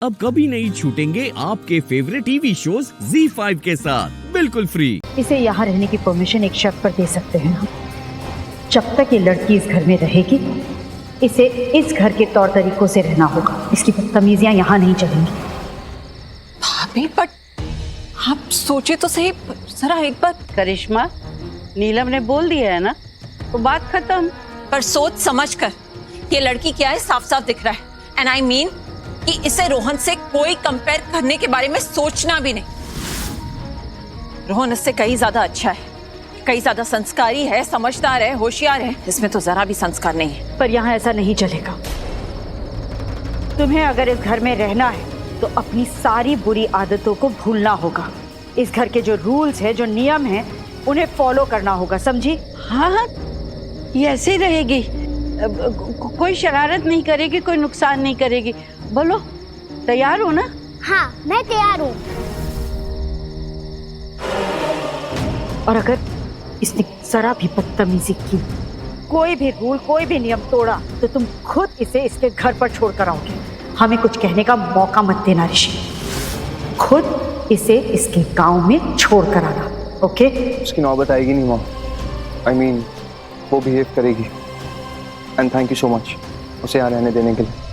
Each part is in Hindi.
अब कभी नहीं छूटेंगे आपके फेवरेट टीवी शोज ZEE5 के साथ बिल्कुल फ्री। इसे यहाँ रहने की परमिशन एक शर्त पर दे सकते हैं हम। जब तक ये लड़की इस घर में रहेगी, इसे इस घर के तौर तरीकों से रहना होगा। इसकी बदतमीजियां यहाँ नहीं चलेंगी। भाभी, बट आप सोचे तो सही जरा एक बार। करिश्मा, नीलम ने बोल दिया है ना, तो बात खत्म। पर सोच समझ कर, ये लड़की क्या है साफ साफ दिख रहा है। एंड आई मीन कि इसे रोहन से कोई कंपेयर करने के बारे में सोचना भी नहीं। रोहन इससे कहीं ज्यादा अच्छा है, कहीं ज्यादा संस्कारी है, समझदार है, होशियार है। इसमें तो जरा भी संस्कार नहीं है। पर यहाँ ऐसा नहीं चलेगा। तुम्हें अगर इस घर में रहना है तो अपनी सारी बुरी आदतों को भूलना होगा। इस घर के जो रूल्स है, जो नियम है, उन्हें फॉलो करना होगा, समझी? हाँ, ये ऐसे ही रहेगी। कोई शरारत नहीं करेगी, कोई नुकसान नहीं करेगी। बोलो, तैयार हो ना? हाँ, मैं तैयार हूँ। और अगर इसने जरा भी बदतमीजी की, कोई भी रूल, कोई भी नियम तोड़ा, तो तुम खुद इसे इसके घर पर छोड़ कर आओगे। हमें कुछ कहने का मौका मत देना ऋषि। खुद इसे इसके गांव में छोड़ कर आना, ओके? उसकी नौबत आएगी नहीं माँ। आई मीन वो बिहेव करेगी। And thank you so much उसे यहाँ रहने देने के लिए।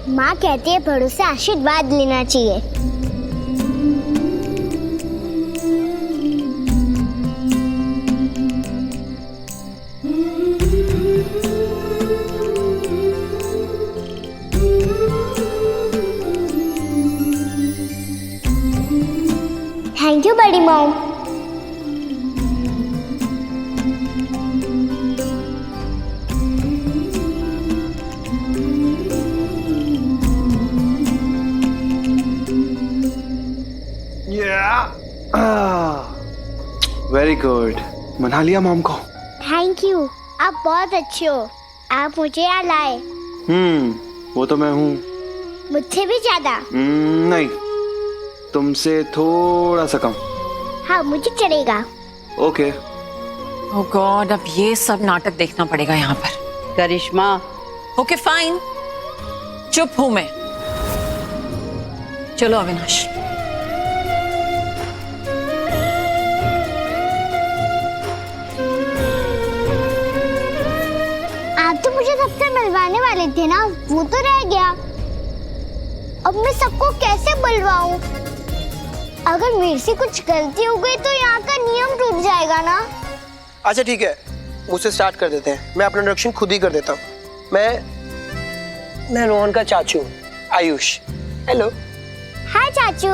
माँ कहती है बड़ों से आशीर्वाद लेना चाहिए। थैंक यू बड़ी मॉम। वेरी गुड, मना लिया मॉम को। थैंक यू, आप बहुत अच्छे हो। आप मुझे यहाँ लाए। वो तो मैं हूँ। मुझसे भी ज्यादा। नहीं, तुमसे थोड़ा सा कम। हाँ, मुझे चलेगा। ओके। ओह गॉड, अब ये सब नाटक देखना पड़ेगा यहाँ पर। करिश्मा, ओके फाइन, चुप हूं मैं। चलो अविनाश। आप तो मुझे सबसे मिलवाने वाले थे ना, वो तो रह गया। अब मैं सबको कैसे बुलवाऊं? अगर मेरे से कुछ गलती हो गई तो यहाँ का नियम टूट जाएगा ना। अच्छा ठीक है, मुझसे स्टार्ट कर देते हैं। मैं अपना इंट्रोडक्शन खुद ही कर देता हूँ। मैं रोहन का चाचू आयुष। हेलो। हाय चाचू।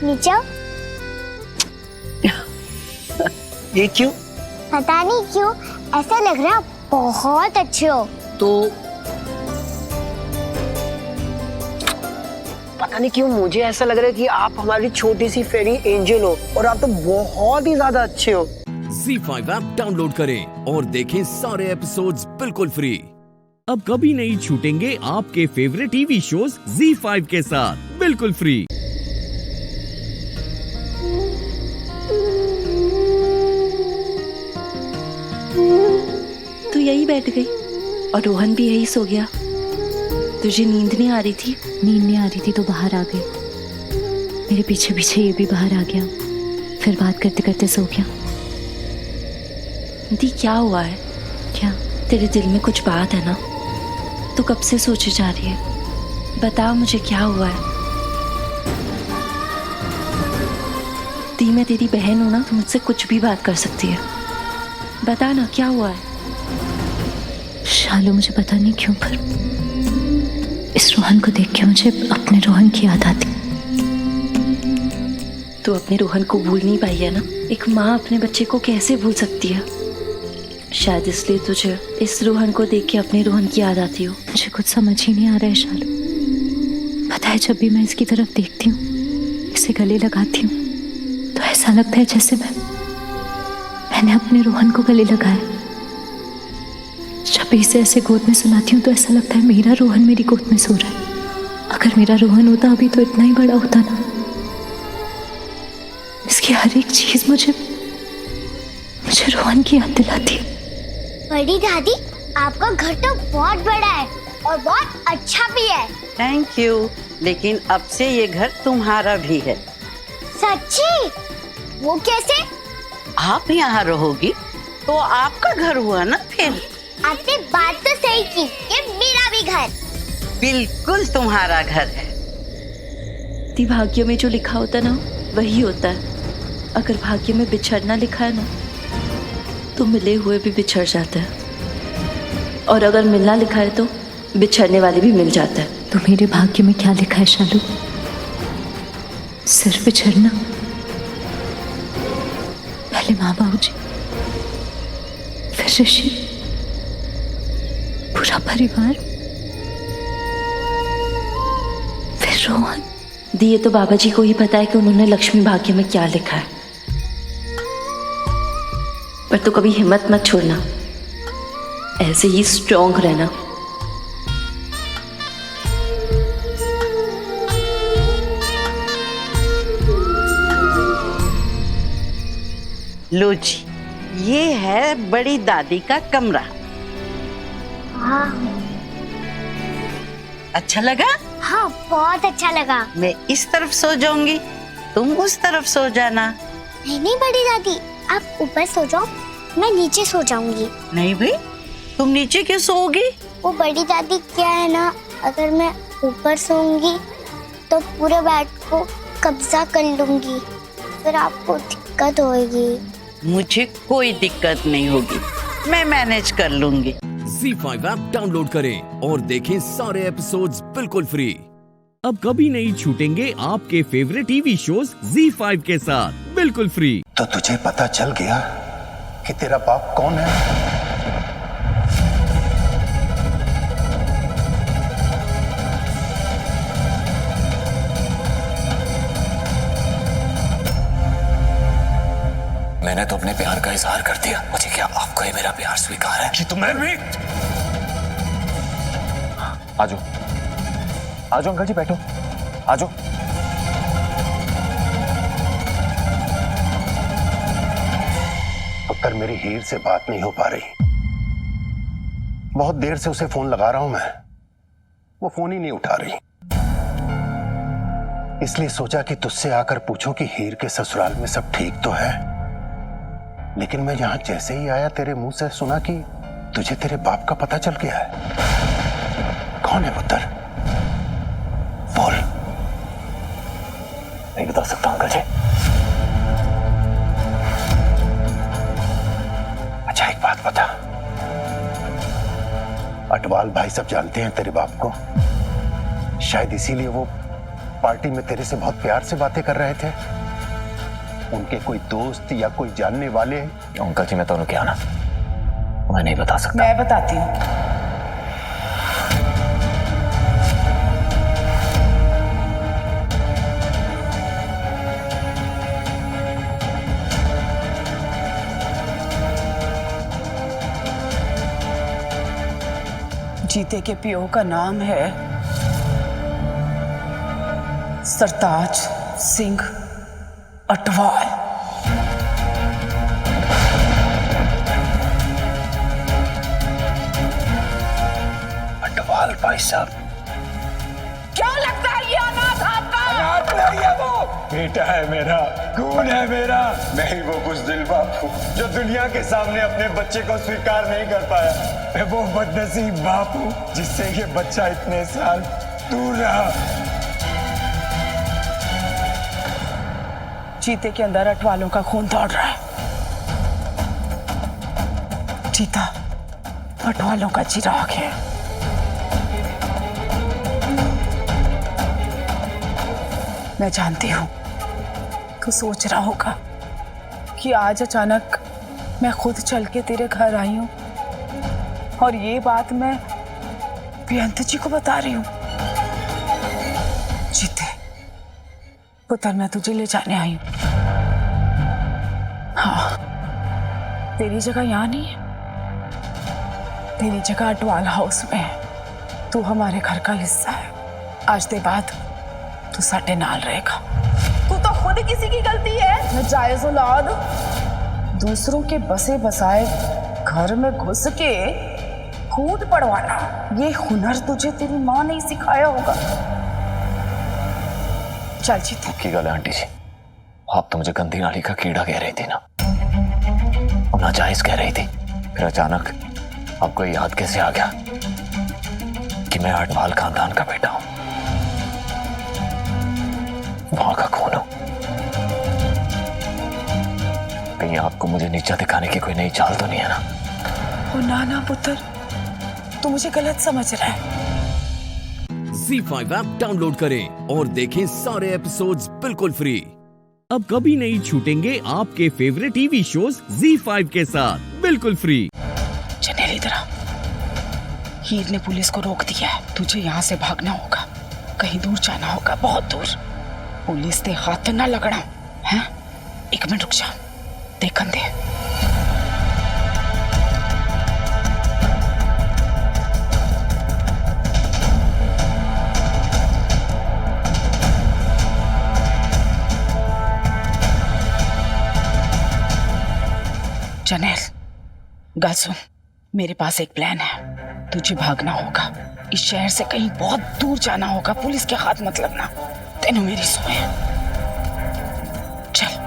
नीचे आओ। ये क्यों? पता नहीं क्यों ऐसा लग रहा है बहुत अच्छे हो। तो पता नहीं क्यों मुझे ऐसा लग रहा है कि आप हमारी छोटी सी फेरी एंजल हो, और आप तो बहुत ही ज्यादा अच्छे हो। ZEE5 ऐप डाउनलोड करें और देखें सारे एपिसोड्स बिल्कुल फ्री। अब कभी नहीं छूटेंगे आपके फेवरेट टीवी शोज ZEE5 के साथ बिल्कुल फ्री। तू यही बैठ गई और रोहन भी यही सो गया। तुझे नींद नहीं आ रही थी? नींद नहीं आ रही थी तो बाहर आ गई। मेरे पीछे पीछे ये भी बाहर आ गया, फिर बात करते करते सो गया। दी क्या हुआ है? क्या? तेरे दिल में कुछ बात है ना? तू कब से सोचे जा रही है? बता मुझे क्या हुआ है। दी मैं तेरी बहन हूं ना, तू मुझसे कुछ भी बात कर सकती है। बता ना क्या हुआ है। शालू, मुझे पता नहीं क्यों पर इस रोहन को देख के मुझे अपने रोहन की याद आती। तू अपने रोहन को भूल नहीं पाई है ना? एक माँ अपने बच्चे को कैसे भूल सकती है? शायद इसलिए तुझे इस रोहन को देख के अपने रोहन की याद आती हो। मुझे कुछ समझ ही नहीं आ रहा है शालू। पता है, जब भी मैं इसकी तरफ देखती हूँ, इसे गले लगाती हूँ, तो ऐसा लगता है जैसे मैंने अपने रोहन को गले लगाया। जब भी इसे ऐसे गोद में सुनाती हूँ तो ऐसा लगता है मेरा रोहन मेरी गोद में सो रहा है। अगर मेरा रोहन होता अभी तो इतना ही बड़ा होता ना। उसकी हर एक चीज मुझे रोहन की याद दिलाती है। बड़ी दादी, आपका घर तो बहुत बड़ा है और बहुत अच्छा भी है। थैंक यू, लेकिन अब से ये घर तुम्हारा भी है। सच्ची? वो कैसे? आप यहाँ रहोगी तो आपका घर हुआ ना फिर। आपने बात तो सही की, ये मेरा भी घर। बिल्कुल तुम्हारा घर है। भाग्य में जो लिखा होता है ना वही होता है। अगर भाग्य में बिछड़ना लिखा है ना तो मिले हुए भी बिछड़ जाते हैं, और अगर मिलना लिखा है तो बिछड़ने वाले भी मिल जाता है। तो मेरे भाग्य में क्या लिखा है शालू? सिर्फ बिछड़ना? पहले माँ बाबूजी, फिर ऋषि, पूरा परिवार, फिर रोहन। दिए तो बाबा जी को ही पता है कि उन्होंने लक्ष्मी भाग्य में क्या लिखा है। पर तो कभी हिम्मत मत छोड़ना, ऐसे ही स्ट्रॉन्ग रहना। लो जी, ये है बड़ी दादी का कमरा। हाँ अच्छा लगा? हाँ, बहुत अच्छा लगा। मैं इस तरफ सो जाऊंगी, तुम उस तरफ सो जाना। नहीं नहीं बड़ी दादी, आप ऊपर सो जाओ, मैं नीचे सो जाऊंगी। नहीं भाई, तुम नीचे क्यों सोओगी? वो बड़ी दादी क्या है ना, अगर मैं ऊपर सोऊंगी तो पूरे बेड को कब्जा कर लूंगी, फिर आपको दिक्कत होगी। मुझे कोई दिक्कत नहीं होगी, मैं मैनेज कर लूंगी। ZEE5 ऐप डाउनलोड करें और देखें सारे एपिसोड्स बिल्कुल फ्री। अब कभी नहीं छूटेंगे आपके फेवरेट टीवी शोज ZEE5 के साथ बिल्कुल फ्री। तो तुझे पता चल गया कि तेरा बाप कौन है? मैंने तो अपने प्यार का इजहार कर दिया, मुझे क्या आपको ही मेरा प्यार स्वीकार है? कि तुम्हें भी? आजो आजो अंकल जी, बैठो, आजो। पुत्र, मेरी हीर से बात नहीं हो पा रही। बहुत देर से उसे फोन लगा रहा हूं मैं, वो फोन ही नहीं उठा रही। इसलिए सोचा कि तुझसे आकर पूछूं कि हीर के ससुराल में सब ठीक तो है। लेकिन मैं यहां जैसे ही आया तेरे मुंह से सुना कि तुझे तेरे बाप का पता चल गया है। कौन है पुत्र? बोल। नहीं बता सकता अंकल जी। अच्छा एक बात बता, अटवाल भाई सब जानते हैं तेरे बाप को, शायद इसीलिए वो पार्टी में तेरे से बहुत प्यार से बातें कर रहे थे। उनके कोई दोस्त या कोई जानने वाले? अंकल जी मैं तो क्या ना, मैं नहीं बता सकता। मैं बताती हूँ। जीते के पियो का नाम है सरताज सिंह अटवाल। अटवाल भाई साहब। क्या लगता है ये अनाथ आपका? अनाथ नहीं है वो, बेटा है मेरा, खून है मेरा। मैं ही वो बुज़दिल बाप हूँ जो दुनिया के सामने अपने बच्चे को स्वीकार नहीं कर पाया। मैं वो बदनसीब बाप हूँ जिससे ये बच्चा इतने साल दूर रहा। चीते के अंदर अटवालों का खून दौड़ रहा है। चीता अटवालों का चिराग है। मैं जानती हूं तू सोच रहा होगा कि आज अचानक मैं खुद चल के तेरे घर आई हूं और ये बात मैं बेअंत जी को बता रही हूं। जीते पुत्र, मैं तुझे ले जाने आई हूं। हाँ, तेरी जगह यहाँ नहीं है, तेरी जगह अटवाल हाउस में है। तू हमारे घर का हिस्सा है। आज के बाद तू साडे नाल रहेगा। तू तो खुद किसी की गलती है। नाजायज औलाद, दूसरों के बसे बसाए घर में घुस के फूट पड़वाना, ये हुनर तुझे तेरी माँ ने सिखाया होगा। चल जीते। की गल है आंटी जी, आप तो मुझे गंदी नाली का कीड़ा कह रही थी ना, और नाजायज कह रही थी, फिर अचानक आपको याद कैसे आ गया कि मैं अडवाल खानदान का बेटा हूं, वहां का खून हूं। कहीं आपको मुझे नीचा दिखाने की कोई नई चाल तो नहीं है ना? ओ ना पुत्र, तू मुझे गलत समझ रहा है। ZEE5 ऐप डाउनलोड करें और देखें सारे एपिसोड्स बिल्कुल फ्री। अब कभी नहीं छूटेंगे आपके फेवरेट टीवी शोज ZEE5 के साथ बिल्कुल फ्री। जनेल इधर आ। हीर ने पुलिस को रोक दिया है, तुझे यहाँ से भागना होगा, कहीं दूर जाना होगा, बहुत दूर। पुलिस के हाथ ना लगना है। 1 मिनट रुक जा, देखन दे। जनेल, गल सुन, मेरे पास एक प्लान है। तुझे भागना होगा, इस शहर से कहीं बहुत दूर जाना होगा, पुलिस के हाथ मत लगना। तेनों मेरी सोच है। चल।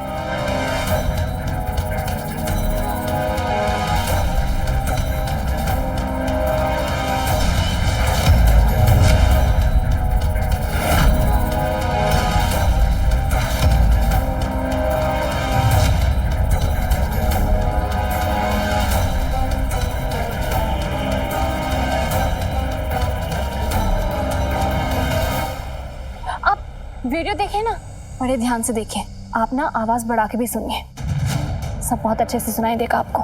वीडियो देखें ना, बड़े ध्यान से देखें। आप ना आवाज बढ़ा के भी सुनिए, सब बहुत अच्छे से सुनाई देगा आपको।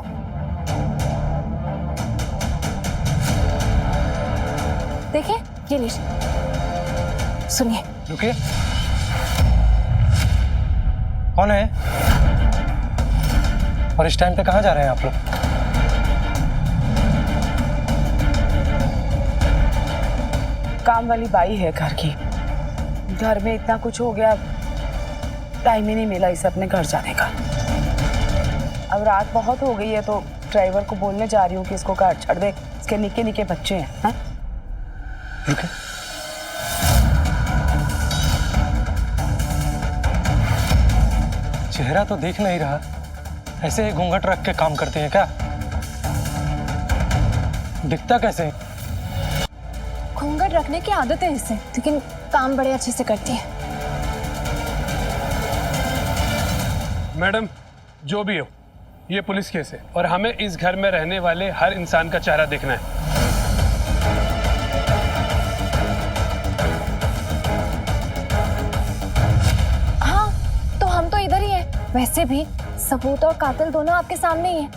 देखिए, ये लीजिए, सुनिए। रुकिए, कौन है और इस टाइम पे कहाँ जा रहे हैं आप लोग? काम वाली बाई है घर की। घर में इतना कुछ हो गया, टाइम ही नहीं मिला इसे अपने घर जाने का। अब रात बहुत हो गई है तो ड्राइवर को बोलने जा रही हूँ कि इसको घर छोड़ दे, इसके निके निके बच्चे हैं। हाँ? रुके। चेहरा तो देख नहीं रहा, ऐसे ही घूंघट रख के काम करती है क्या? दिखता कैसे? घूंघट रखने की आदत है इसे, लेकिन काम बड़े अच्छे से करती है। मैडम, जो भी हो, ये पुलिस केस है और हमें इस घर में रहने वाले हर इंसान का चेहरा देखना है। हाँ, तो हम तो इधर ही हैं। वैसे भी सबूत और कातिल दोनों आपके सामने ही हैं।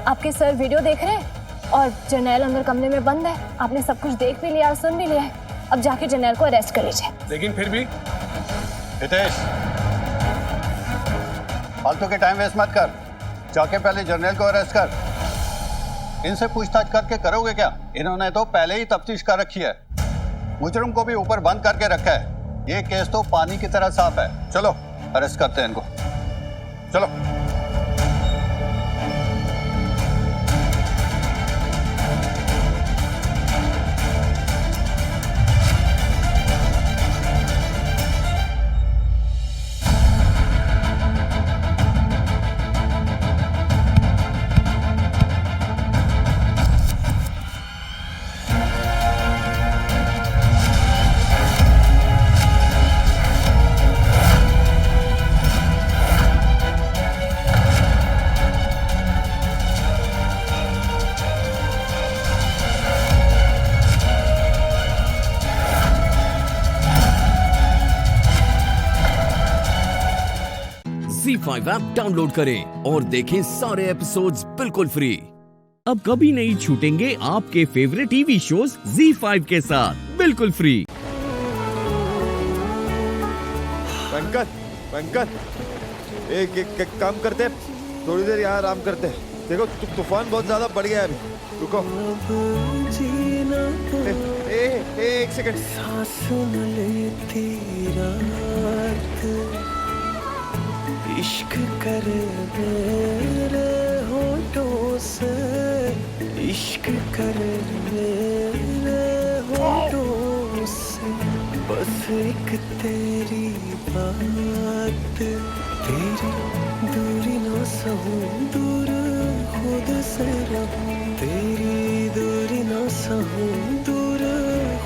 आपके सर वीडियो देख रहे हैं और जर्नैल अंदर कमरे में बंद है। आपने सब कुछ देख भी लिया और सुन भी लिया है। अब जाके जर्नैल को अरेस्ट कर लीजिए। लेकिन फिर भी हितेश, फालतू के टाइम वेस्ट मत कर, जाके पहले जर्नैल को अरेस्ट कर। इनसे पूछताछ करके करोगे क्या? इन्होंने तो पहले ही तफ्तीश कर रखी है, मुजरिम को भी ऊपर बंद करके रखा है। ये केस तो पानी की तरह साफ है। चलो अरेस्ट करते हैं इनको, चलो। ZEE5 ऐप डाउनलोड करें और देखें सारे एपिसोड्स बिल्कुल फ्री। अब कभी नहीं छूटेंगे आपके फेवरेट टीवी शोज ZEE5 के साथ बिल्कुल फ्री। पंकज, एक काम करते, थोड़ी देर यहाँ आराम करते। देखो तूफान बहुत ज्यादा बढ़ गया है अभी, रुको। एक सेकंड। इश्क कर मेरे होठों से, इश्क कर मेरे होठों से, बस एक तेरी बात, तेरी दूरी ना सहूं, दूर खुद से रहूं, तेरी दूरी ना सहूं, दूर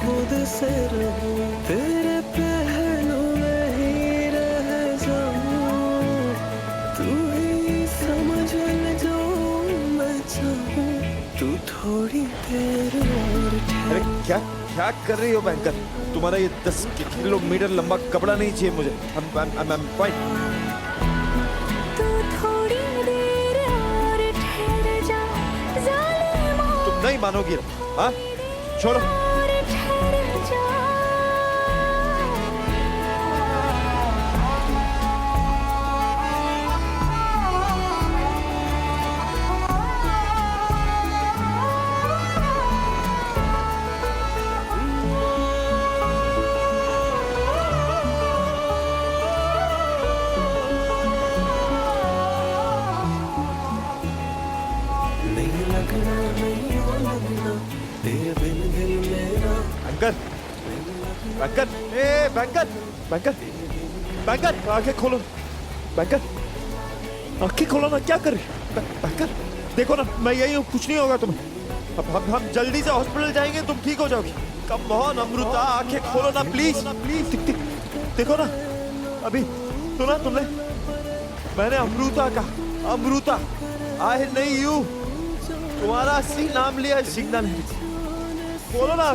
खुद से रहूं, तेरे पहलू में ही रह जाऊं, तू ही समझ ले जो मैं चाहूं, तू थोड़ी देर और अरे क्या क्या कर रही हो बैंकर? तुम्हारा ये 10 किलोमीटर लंबा कपड़ा नहीं चाहिए मुझे। I'm fine। तुम नहीं मानोगी, हाँ? छोड़ो। Banker, a banker, banker, banker, आंखें खोलो, बैंकर, आंखें खोलो ना, क्या कर रही? बैंकर, देखो ना, मैं यही हूँ, कुछ नहीं होगा तुम्हें। अब हम जल्दी से हॉस्पिटल जाएंगे, तुम ठीक हो जाओगी। कम ऑन अमृता, आंखें खोलो ना प्लीज, प्लीज, देखो ना, अभी सुना तुमने? मैंने अमृता कहा, अमृता, आई नहीं यू, तुम्हारा असली नाम लिया, सिग्नल नहीं। बोलो ना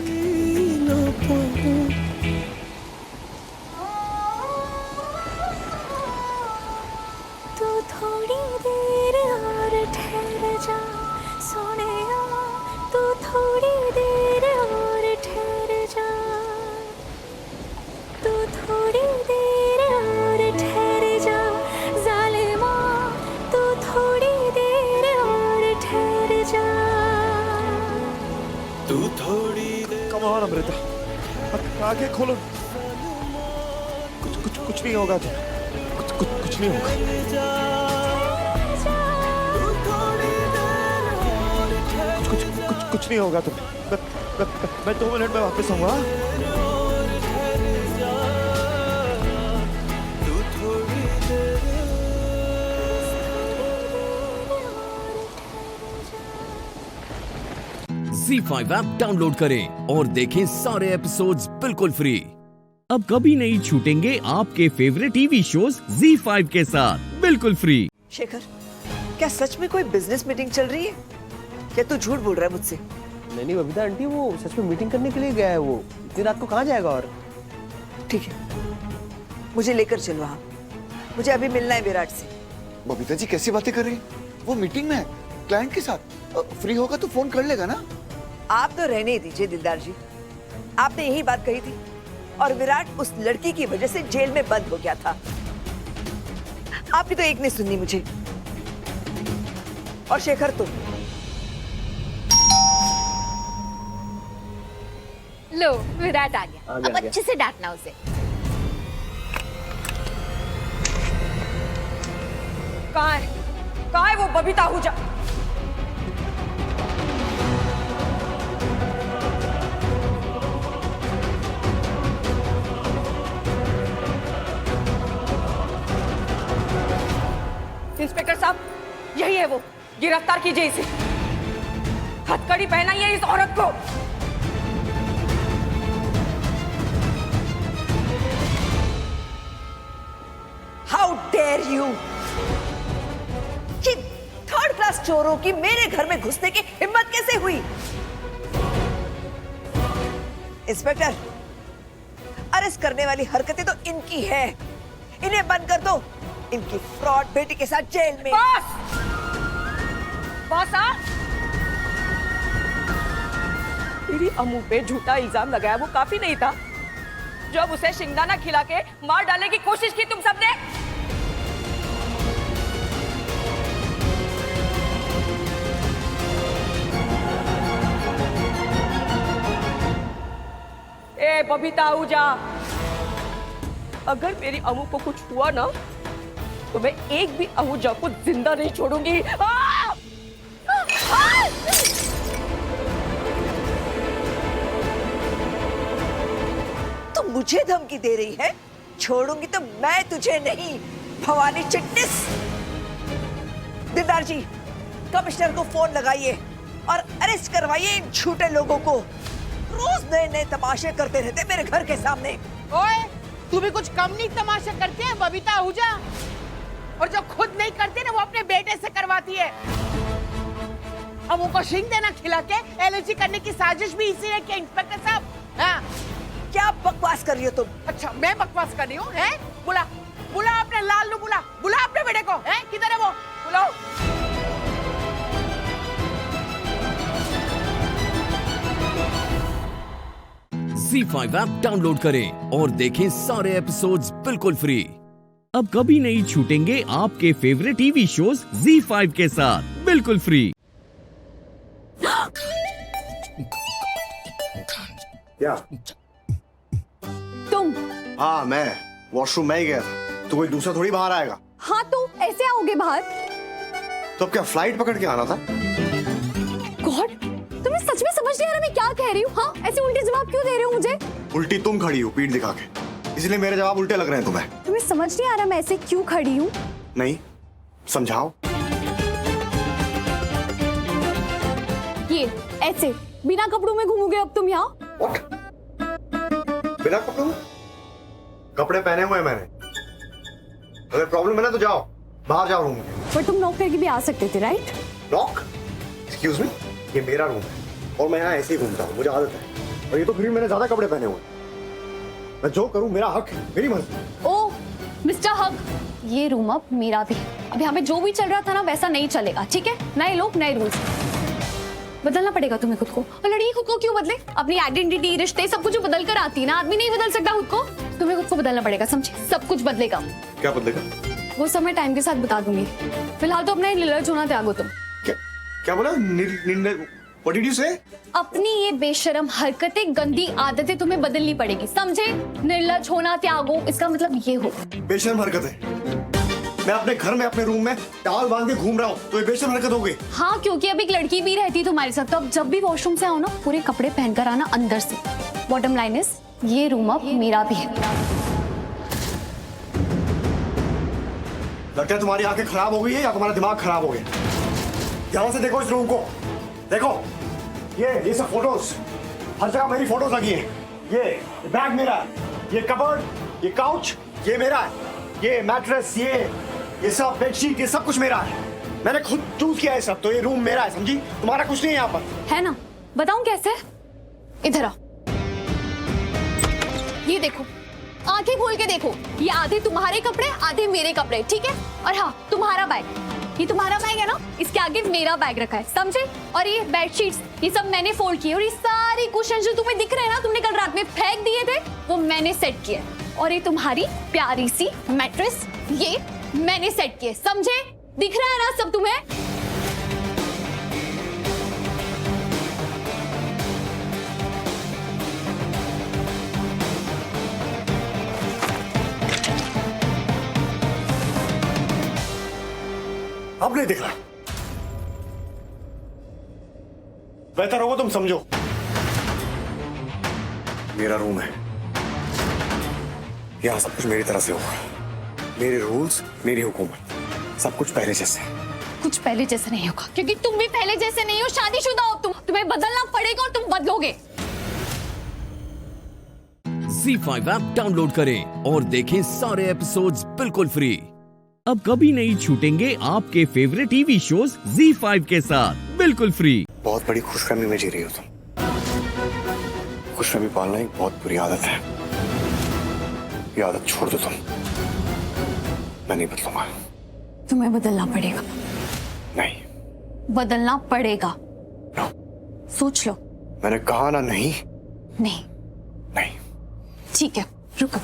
तू थोड़ी देर और ठहर जा सोनिया, तू थोड़ी देर और ठहर जा, तू थोड़ी देर और ठहर जा जालिमा, तू थोड़ी देर और ठहर जा, तू थोड़ी देर। कम ऑन अमृता, आंखें खोलो, कुछ नहीं होगा, कुछ नहीं होगा, कुछ नहीं होगा तुम्हें। मैं 2 मिनट में वापस आऊंगा। ZEE5 ऐप डाउनलोड करें और देखें सारे एपिसोड्स बिल्कुल फ्री। अब कभी नहीं छूटेंगे आपके फेवरेट टीवी शोज ZEE5 के साथ बिल्कुल फ्री। शेखर, क्या सच में कोई बिजनेस मीटिंग चल रही है? क्या तू झूठ बोल रहा है मुझसे? नहीं बबीता आंटी, वो सच में मीटिंग करने के लिए गया है। वो इतनी रात को कहाँ जाएगा? और ठीक है, मुझे लेकर चलो वहाँ, मुझे अभी मिलना है विराट से। बबीता जी कैसी बातें कर रही? वो मीटिंग में है क्लाइंट के साथ, फ्री होगा तो फोन कर लेगा ना। आप तो रहने ही दीजिए दिलदार जी, आपने यही बात कही थी और विराट उस लड़की की वजह से जेल में बंद हो गया था। आपकी तो एक नहीं सुननी मुझे। और शेखर तो लो, विराट आ गया। अब अच्छे से डांटना उसे। कहाँ है वो बबीता आहूजा? इंस्पेक्टर साहब, यही है वो, गिरफ्तार कीजिए इसे। हथकड़ी पहनाइए इस औरत को। How dare you! कि 3rd क्लास चोरों की मेरे घर में घुसने की हिम्मत कैसे हुई? इंस्पेक्टर, अरेस्ट करने वाली हरकतें तो इनकी है, इन्हें बंद कर दो। इनकी फ्रॉड बेटी के साथ जेल में। बॉस मेरी अम्मू पे झूठा इल्जाम लगाया वो काफी नहीं था? जब उसे शिंगदाना खिला के मार डालने की कोशिश की तुम सबने? ए बबीता आहूजा, अगर मेरी अम्मू को कुछ हुआ ना तो मैं एक भी आहूजा को जिंदा नहीं छोड़ूंगी। तुम मुझे धमकी दे रही है? छोड़ूंगी तो मैं तुझे नहीं, भवानी चिटनिस। दिलदार जी, कमिश्नर को फोन लगाइए और अरेस्ट करवाइए इन झूठे लोगों को। रोज नए नए तमाशे करते रहते मेरे घर के सामने। ओए, तू भी कुछ कम नहीं तमाशा करती है बबीता आहूजा। और जो खुद नहीं करती ना वो अपने बेटे से करवाती है। अब उनको शिंग देना खिला के एलर्जी करने की साजिश भी इसी है कि इंस्पेक्टर साहब। हाँ, क्या बकवास कर रही हो तुम? अच्छा, मैं बकवास कर रही हूँ? हैं? बुला बुला अपने लाल नु, बुला बुला अपने बेटे को। हैं? किधर है वो? बुलाओ। ZEE5 ऐप डाउनलोड करें और देखें सारे एपिसोड्स बिल्कुल फ्री। अब कभी नहीं छूटेंगे आपके फेवरेट टीवी शोज ZEE5 के साथ बिल्कुल फ्री। क्या? तुम? हाँ, मैं वॉशरूम में ही गया था। तो कोई दूसरा थोड़ी बाहर आएगा। हाँ, तो ऐसे आओगे बाहर? तो अब क्या फ्लाइट पकड़ के आना था? गॉड, तुम्हें सच में समझ नहीं आ रहा मैं क्या कह रही हूँ? हाँ, ऐसे उल्टे जवाब क्यों दे रहे हो मुझे? उल्टी तुम खड़ी हो पीठ दिखा के, इसलिए मेरे जवाब उल्टे लग रहे हैं तुम्हें। तुम्हें समझ नहीं आ रहा मैं ऐसे क्यों खड़ी हूँ? नहीं, समझाओ। ये ऐसे बिना कपड़ों में घूमोगे अब तुम यहाँ? बिना कपड़ों? कपड़े पहने हुए हैं मैंने। अगर प्रॉब्लम है ना तो जाओ, बाहर जाओ रूम में। पर तुम नॉक करके भी आ सकते थे, राइट? नॉक? एक्सक्यूज मी, ये मेरा रूम है और मैं यहाँ ऐसे ही घूमता हूँ, मुझे आदत है। और ये तो फिर मैंने ज्यादा कपड़े पहने हुए हैं। मैं जो करूँ मेरा हक है, मेरी मर्जी। ओ मिस्टर हक, ये रूम अब मेरा भी है। अब यहाँ पे जो भी चल रहा था ना वैसा नहीं चलेगा, ठीक है? नए लोग नए रूल्स। बदलना पड़ेगा तुम्हें खुद को। और लड़की खुद को क्यों बदले? अपनी आइडेंटिटी, रिश्ते सब कुछ बदल कर आती है ना। आदमी नहीं बदल सकता खुद को। तुम्हें खुद को बदलना पड़ेगा, समझे? सब कुछ बदलेगा। क्या बदलेगा? वो सब मैं टाइम के साथ बता दूंगी। फिलहाल तो अपना निर्लज होना त्यागो तुम। क्या बोला? What did you say? अपनी ये बेशरम हरकतें, गंदी आदतें तुम्हें बदलनी पड़ेगी, समझे? निर्लज होना त्यागो, इसका मतलब ये हो। बेशर्म हरकतें? मैं अपने घर में अपने रूम में टावल बांध के घूम रहा हूँ तो ये बेशर्म हरकत हो गई? हाँ, क्योंकि अब एक लड़की भी रहती है तुम्हारे साथ, तो अब जब भी वॉशरूम से आओ ना पूरे कपड़े पहनकर आना अंदर से। बॉटम लाइन इज, ये रूम अब मेरा भी है। लगता है तुम्हारी आंखें खराब हो गई है या तुम्हारा दिमाग खराब हो गया। ध्यान से देखो इस रूम को, देखो ये सब फोटोज, हर जगह मेरी फोटोज लगी है। ये बैग मेरा है, ये कबर्ड, ये काउच ये मेरा है, ये मैट्रेस, ये सब बेडशीट, ये सब कुछ मेरा है। मैंने खुद चूज किया है सब, तो ये रूम मेरा है, समझी? तुम्हारा कुछ नहीं है यहाँ पर, है ना? बताऊं कैसे? इधर आओ, ये देखो, आंखें खोल के देखो। ये आधे तुम्हारे कपड़े, आधे मेरे कपड़े, ठीक है? और हाँ, तुम्हारा बैग, ये तुम्हारा बैग है ना, इसके आगे मेरा बैग रखा है, समझे? और ये बेडशीट्स, ये सब मैंने फोल्ड किए। और ये सारी कुशन जो तुम्हें दिख रहे हैं ना, तुमने कल रात में फेंक दिए थे, वो मैंने सेट किए। और ये तुम्हारी प्यारी सी मैट्रेस, ये मैंने सेट किए, समझे? दिख रहा है ना सब तुम्हें? अब नहीं दिख रहा। बेहतर होगा तुम समझो, मेरा रूम है, यहां सब कुछ मेरी तरह से होगा। मेरे रूल्स, मेरी हुकूमत, सब कुछ पहले जैसे। कुछ पहले जैसे नहीं होगा, क्योंकि तुम भी पहले जैसे नहीं हो, शादीशुदा हो तुम। तुम्हें बदलना पड़ेगा और तुम बदलोगे। ZEE5 ऐप डाउनलोड करें और देखें सारे एपिसोड्स बिल्कुल फ्री। अब कभी नहीं छूटेंगे आपके फेवरेट टीवी शोज ZEE5 के साथ बिल्कुल फ्री। बहुत बड़ी खुशफहमी में जी रही हो तुम। खुशफहमी पालना एक बहुत बुरी आदत है, ये आदत छोड़ दो तुम। मैं नहीं बदलूंगा। तुम्हें बदलना पड़ेगा। नहीं, बदलना पड़ेगा। सोच लो। मैंने कहा ना नहीं। नहीं नहीं। ठीक है, रुको।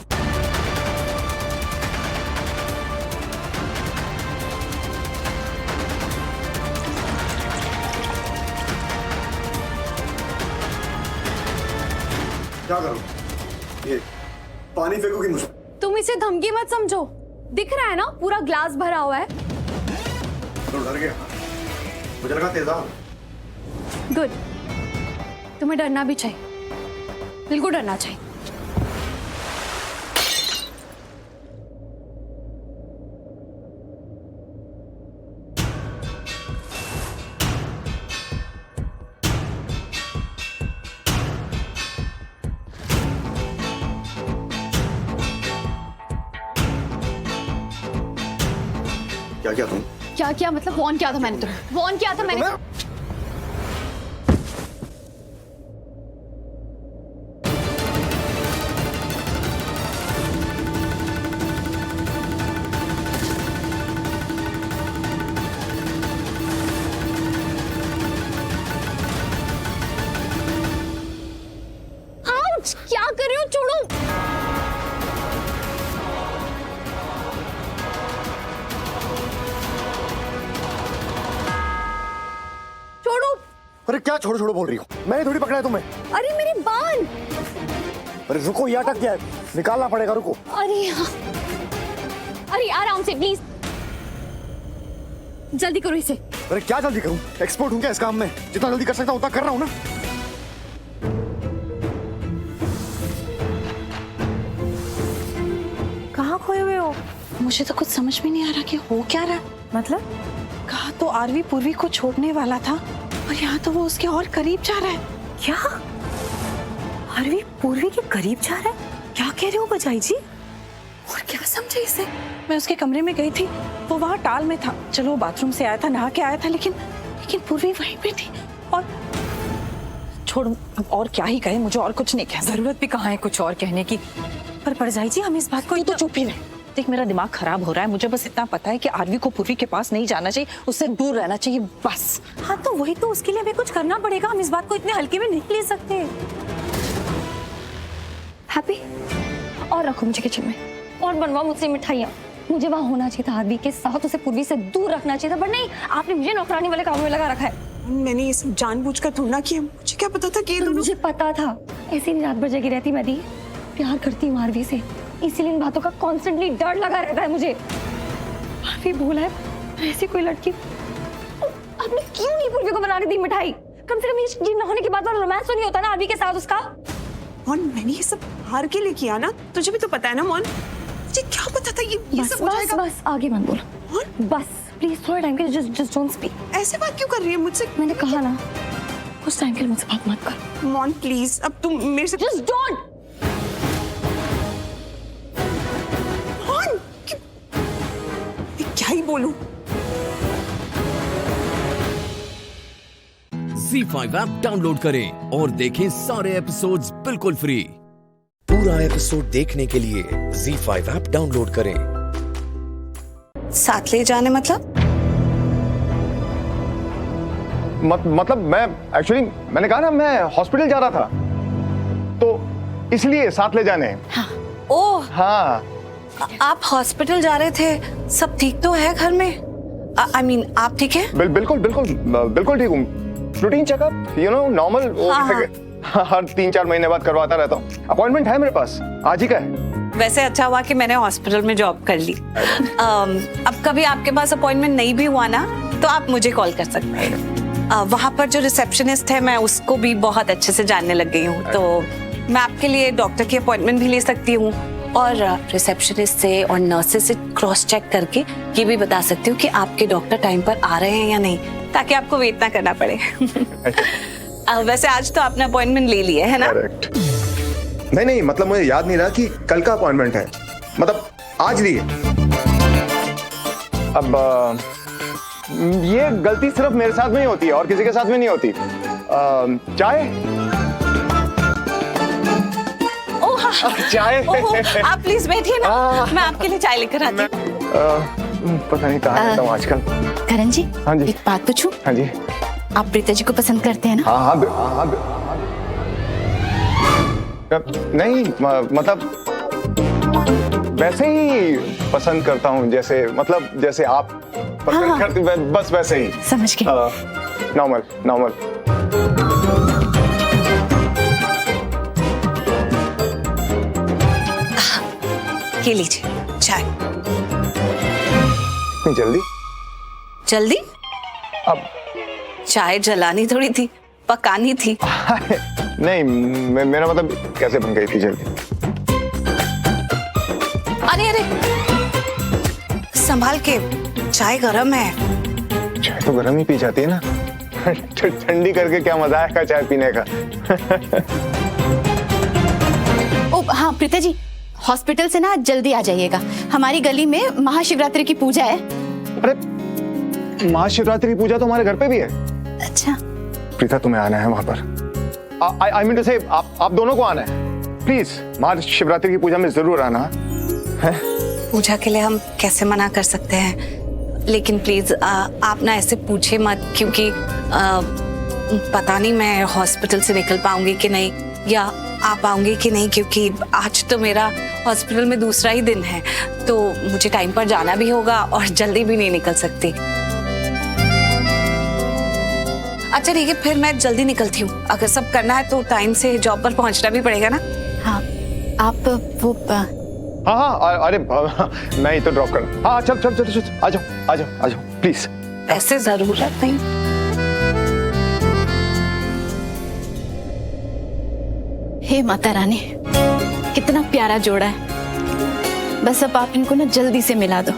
क्या करूं? ये पानी फेंकोगी मुझे? तुम इसे धमकी मत समझो। दिख रहा है ना, पूरा ग्लास भरा हुआ है। तो डर गया, मुझे लगा तेजाब। गुड, तुम्हें डरना भी चाहिए, बिल्कुल डरना चाहिए। क्या किया तुम? क्या किया मतलब? वॉर्न किया था मैंने तुम्हें, वॉर्न किया था मैंने। आउच! क्या कर रहे हो? छोड़ो। अरे क्या छोड़ो छोड़ो बोल रही हो? मैंने थोड़ी पकड़ा है तुम्हें। अरे मेरे बाल। अरे रुको, ये अटक गया है, निकालना पड़ेगा, रुको। अरे आराम से प्लीज, जल्दी करो इसे। अरे क्या जल्दी करूं? एक्सपर्ट हूं क्या इस काम में? जितना जल्दी कर सकता हूं उतना कर रहा हूं ना। कहाँ खोए हुए हो? मुझे तो कुछ समझ में नहीं आ रहा कि हो क्या रहा। मतलब? कहा तो आरवी पूर्वी को छोड़ने वाला था और यहाँ तो वो उसके और करीब जा रहा है। क्या? आरवी पूर्वी के करीब जा रहा है? क्या कह रहे हो बजाई जी? और क्या समझे इसे? मैं उसके कमरे में गई थी, वो वहाँ टाल में था। चलो बाथरूम से आया था, नहा के आया था, लेकिन पूर्वी वहीं पे थी। और छोड़, अब और क्या ही कहे, मुझे और कुछ नहीं कहना। जरूरत भी कहाँ है कुछ और कहने की। पर परजाई जी, हम इस बात को तो चुप ही रहे। देख, मेरा दिमाग खराब हो रहा है। मुझे बस इतना पता है कि आरवी को पूर्वी के पास नहीं जाना चाहिए, उससे दूर रहना चाहिए, बस। हाँ तो वही तो, उसके लिए हमें कुछ करना पड़ेगा। हम इस बात को इतने हल्के में नहीं ले सकते। हैप्पी, और रखो मुझे किचन में, और बनवाओ मुझसे मिठाइयाँ। मुझे वहाँ होना चाहिए था आरवी के साथ, उसे पूर्वी से दूर रखना चाहिए था, पर नहीं, आपने मुझे नौकरानी वाले कामों में लगा रखा है। मैंने ये सब जानबूझकर थोड़ा ना किया, मुझे क्या पता था कि ये मुझे पता था, ऐसे ही रात भर जगी रहती मैं भी। प्यार करती हूँ आरवी से, इसीलिए इन बातों का कॉन्स्टेंटली डर लगा रहता है मुझे। आरवी भूला है, ऐसी कोई लड़की आपने क्यों नहीं पूर्वी को बनाने दी मिठाई? कम से कम ये न होने के बाद और रोमांस तो नहीं होता ना आरवी के साथ उसका। और मैंने ये सब हार के लिए किया ना, तुझे भी तो पता है ना मोन। मुझे क्या पता था ये सब हो जाएगा। बस आगे मत बोलो, बस प्लीज थोड़ा टाइम के लिए जस्ट डोंट स्पीक। ऐसे बात क्यों कर रही है मुझसे? मैंने कहा ना, कुछ टाइम के लिए मुझसे बात मत कर। मोन प्लीज, अब तुम मेरे से जस्ट डोंट। क्या ही बोलूं? ZEE5 ऐप डाउनलोड करें और देखें सारे एपिसोड्स बिल्कुल फ्री। पूरा एपिसोड देखने के लिए ZEE5 ऐप डाउनलोड करें। साथ ले जाने मतलब? मतलब मैं एक्चुअली, मैंने कहा ना, मैं हॉस्पिटल जा रहा था, तो इसलिए साथ ले जाने। हाँ। ओह हाँ, आप हॉस्पिटल जा रहे थे, सब ठीक तो है घर में? I mean, आप ठीक है? बिल्कुल ठीक हूँ। Routine checkup, you know, normal. हर 3-4 महीने बाद करवाता रहता हूँ। अपॉइंटमेंट है मेरे पास, आज ही का है। वैसे अच्छा हुआ कि मैंने हॉस्पिटल में जॉब कर ली। अब कभी आपके पास अपॉइंटमेंट नहीं भी हुआ ना, तो आप मुझे कॉल कर सकते हैं। वहाँ पर जो रिसेप्शनिस्ट है, मैं उसको भी बहुत अच्छे से जानने लग गई हूँ, तो मैं आपके लिए डॉक्टर की अपॉइंटमेंट भी ले सकती हूँ और रिसेप्शनिस्ट से और नर्सेस से क्रॉस चेक करके ये भी बता सकती हूँ कि आपके डॉक्टर टाइम पर आ रहे हैं या नहीं, ताकि आपको वेट ना करना पड़े। वैसे आज तो आपने अपॉइंटमेंट ले लिया है ना? नहीं, मतलब मुझे याद नहीं रहा कि कल का अपॉइंटमेंट है, मतलब आज लिए। अब ये गलती सिर्फ मेरे साथ में ही होती है और किसी के साथ में नहीं होती। चाय? चाय? आप प्लीज बैठिए ना, मैं आपके लिए चाय लेकर आती हूँ। पता नहीं कहाँ रहता हूँ आजकल। करण जी, हाँ जी, एक बात पूछूं? हाँ जी। आप प्रीता जी को पसंद करते हैं ना? हाँ। नहीं, मतलब वैसे ही पसंद करता हूँ, जैसे मतलब जैसे आप पसंद करते, बस वैसे ही। समझ गए। नॉर्मल। ये लीजिए चाय। इतनी जल्दी? जल्दी? अब चाय जलानी थोड़ी थी, पकानी थी। नहीं, मेरा मतलब कैसे बन गई थी जल्दी? अरे अरे, संभाल के, चाय गरम है। चाय तो गरम ही पी जाती है ना, ठंडी करके क्या मजा आएगा चाय पीने का। ओ हाँ प्रीता जी, हॉस्पिटल से ना जल्दी आ जाइएगा, हमारी गली में महाशिवरात्रि की पूजा है। अरे महाशिवरात्रि की पूजा तो हमारे घर पे भी है। अच्छा प्रीता, तुम्हें आना है वहां पर। आई मीन टू से आप दोनों को आना है प्लीज। महाशिवरात्रि की पूजा में जरूर आना है। पूजा के लिए हम कैसे मना कर सकते हैं, लेकिन प्लीज आप ना ऐसे पूछे मत, क्योंकि पता नहीं मैं हॉस्पिटल से निकल पाऊंगी कि नहीं, या आ पाऊंगी कि नहीं, क्योंकि आज तो मेरा हॉस्पिटल में दूसरा ही दिन है, तो मुझे टाइम पर जाना भी होगा और जल्दी भी नहीं निकल सकती। अच्छा ठीक है, फिर मैं जल्दी निकलती हूँ। अगर सब करना है तो टाइम से जॉब पर पहुंचना भी पड़ेगा ना। हाँ आप वो हाँ अरे मैं ही तो ड्रॉप कर। हाँ चल चल चल चल, आ जाओ आ जाओ आ जाओ प्लीज। ऐसे जरूरत नहीं। हे माता रानी, कितना प्यारा जोड़ा है। बस अब आप इनको ना जल्दी से मिला दो।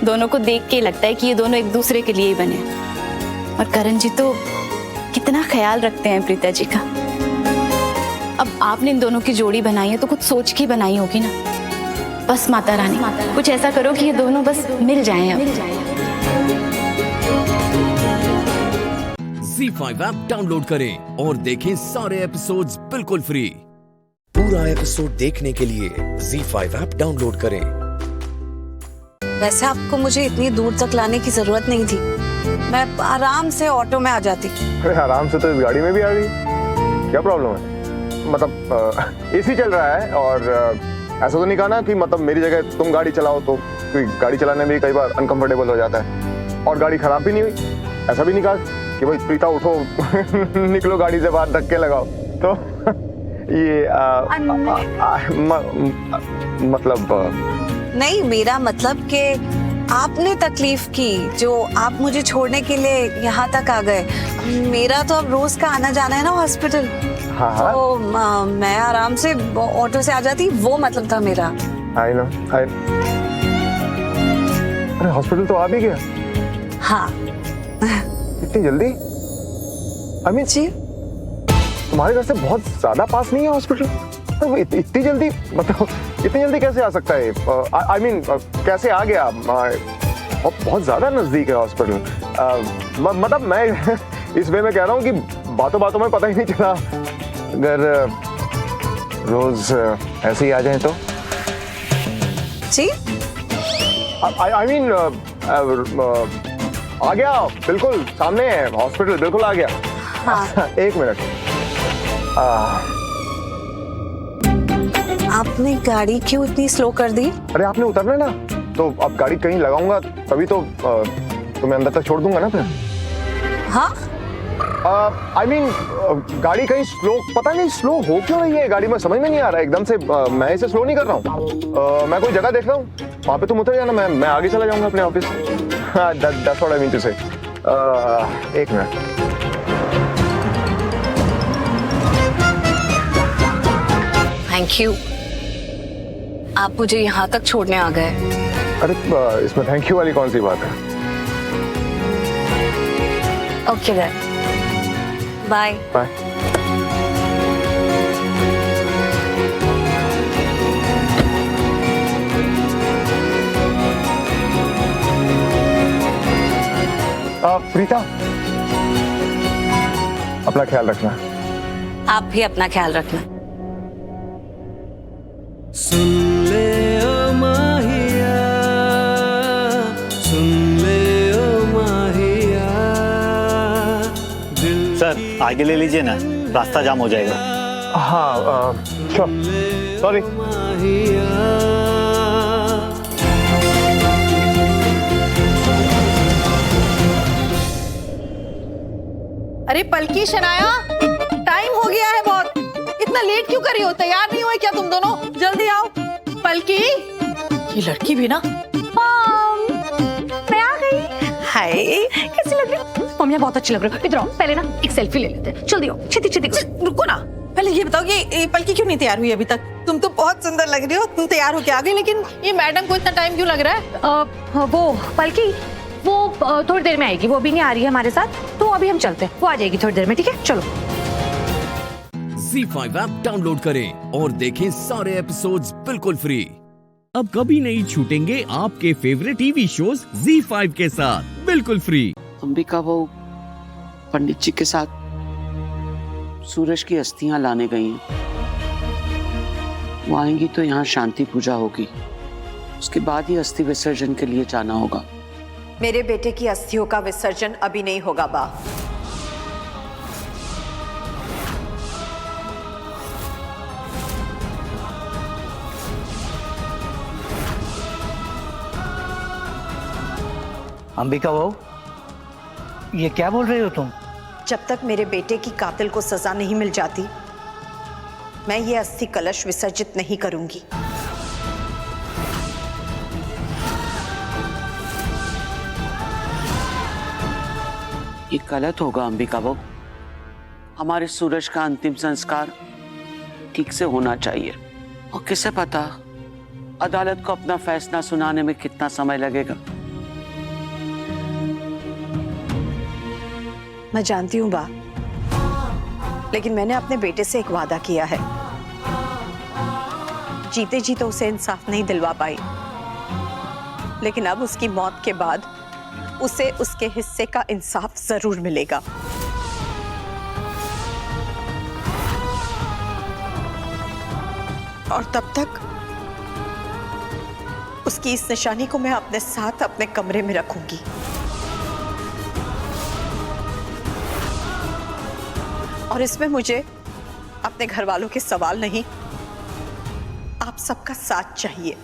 दोनों को देख के लगता है कि ये दोनों एक दूसरे के लिए ही बने। और करण जी तो कितना ख्याल रखते हैं प्रीता जी का। अब आपने इन दोनों की जोड़ी बनाई है तो कुछ सोच के बनाई होगी ना। बस माता रानी कुछ ऐसा करो कि ये दोनों बस मिल जाएं अब। ZEE5 ऐप डाउनलोड करें और देखें सारे एपिसोड्स बिल्कुल फ्री। पूरा एपिसोड देखने के लिए ZEE5 ऐप डाउनलोड करें। वैसे आपको मुझे इतनी दूर तक लाने की जरूरत नहीं थी, मैं आराम से ऑटो में आ जाती। अरे आराम से तो इस गाड़ी में भी आ गई, क्या प्रॉब्लम है? मतलब एसी चल रहा है और ऐसा तो नहीं कहा ना कि मतलब मेरी जगह तुम गाड़ी चलाओ, तो गाड़ी चलाने में कई बार अनकंफर्टेबल हो जाता है। और गाड़ी खराब भी नहीं हुई, ऐसा भी नहीं कहा कि भाई प्रीता उठो निकलो गाड़ी से बाहर, धक्के लगाओ। तो ये मतलब नहीं, मेरा मतलब कि आपने तकलीफ की जो आप मुझे छोड़ने के लिए यहाँ तक आ गए। मेरा तो अब रोज का आना जाना है ना हॉस्पिटल। हाँ। तो मैं आराम से ऑटो से आ जाती, वो मतलब था मेरा। I know. अरे हॉस्पिटल तो आ भी गया? हाँ। इतनी जल्दी? आई मीन जी, तुम्हारे घर से बहुत ज्यादा पास नहीं है हॉस्पिटल? इतनी जल्दी, मतलब इतनी जल्दी कैसे आ सकता है? आई मीन कैसे आ गया? बहुत ज्यादा नजदीक है हॉस्पिटल। मतलब मैं इस वे में कह रहा हूँ कि बातों बातों में पता ही नहीं चला। अगर रोज ऐसे ही आ जाए तो? जी आई मीन आ गया, बिल्कुल सामने है हॉस्पिटल, बिल्कुल आ गया। हाँ। एक मिनट। आपने गाड़ी क्यों इतनी स्लो कर दी? अरे आपने उतरना ना, तो अब गाड़ी कहीं लगाऊंगा तभी तो तुम्हें अंदर तक छोड़ दूंगा ना फिर। हाँ? आई मीन गाड़ी कहीं स्लो, पता नहीं स्लो हो क्यों रही है गाड़ी में, समझ में नहीं आ रहा एकदम से। मैं इसे स्लो नहीं कर रहा हूँ। मैं कोई जगह देख रहा हूँ, वहाँ पे तुम उतर जाना, मैं आगे चला जाऊंगा अपने office. That's what I mean to say. एक मिनट। थैंक यू, आप मुझे यहाँ तक छोड़ने आ गए। अरे इसमें थैंक यू वाली कौन सी बात है? Okay then, bye bye. Preeta, अपना ख्याल रखना। आप भी अपना ख्याल रखना। सुन ले ओ माहिया, सुन ले ओ माहिया। सर आगे ले लीजिए ना, रास्ता जाम हो जाएगा। हाँ सॉरी। अरे पलकी, शनाया, टाइम हो गया है बहुत। इतना लेट क्यों कर रही हो? तैयार नहीं हुए क्या तुम दोनों? जल्दी आओ। पलकी, ये लड़की भी ना। हाय कैसी लग रही हो? मम्मी बहुत अच्छी लग रही हो। इधर आओ, पहले ना एक सेल्फी ले लेते हैं। जल्दी आओ, छेती छेती करो। रुको ना, पहले ये बताओ ये पलकी क्यों नहीं तैयार हुई अभी तक? तुम तो बहुत सुंदर लग रही हो, तुम तैयार होके आ गई, लेकिन ये मैडम को इतना टाइम क्यों लग रहा है? वो पलकी वो थोड़ी देर में आएगी, वो अभी नहीं आ रही है हमारे साथ, तो अभी हम चलते हैं। वो आ जाएगी थोड़ी देर में, ठीक है? चलो। ZEE5 ऐप डाउनलोड करें और देखें सारे एपिसोड्स बिल्कुल फ्री। अब कभी नहीं छूटेंगे आपके फेवरेट टीवी शोज ZEE5 के साथ बिल्कुल फ्री। अंबिका वो पंडित जी के साथ सूरज की अस्थियां लाने गई हैं। वो आएंगी तो यहाँ शांति पूजा होगी, उसके बाद ही अस्थि विसर्जन के लिए जाना होगा। मेरे बेटे की अस्थियों का विसर्जन अभी नहीं होगा बा। अंबिका वो ये क्या बोल रही हो तुम? जब तक मेरे बेटे की कातिल को सजा नहीं मिल जाती, मैं ये अस्थि कलश विसर्जित नहीं करूंगी। ये गलत होगा अंबिका वो। हमारे सूरज का अंतिम संस्कार ठीक से होना चाहिए। और किसे पता अदालत को अपना फैसला सुनाने में कितना समय लगेगा। मैं जानती हूँ बा, लेकिन मैंने अपने बेटे से एक वादा किया है। जीते जी तो उसे इंसाफ नहीं दिलवा पाई, लेकिन अब उसकी मौत के बाद उसे उसके हिस्से का इंसाफ जरूर मिलेगा। और तब तक उसकी इस निशानी को मैं अपने साथ अपने कमरे में रखूंगी। और इसमें मुझे अपने घर वालों के सवाल नहीं, आप सबका साथ चाहिए।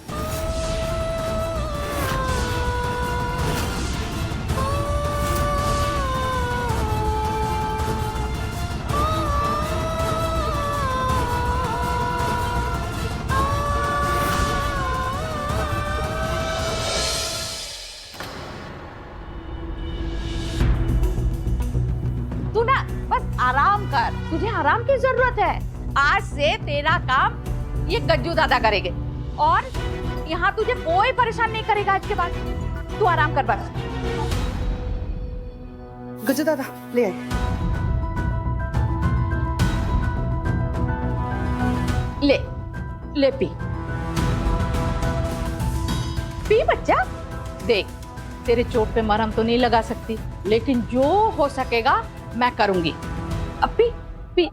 तू ना बस आराम कर, तुझे आराम की जरूरत है। आज से तेरा काम ये गज्जू दादा करेंगे और यहाँ तुझे कोई परेशान नहीं करेगा आज के बाद। तू आराम कर बस। गज्जू दादा ले आए। ले ले पी पी बच्चा। देख तेरे चोट पे मरहम तो नहीं लगा सकती, लेकिन जो हो सकेगा मैं करूंगी। अब पी पी।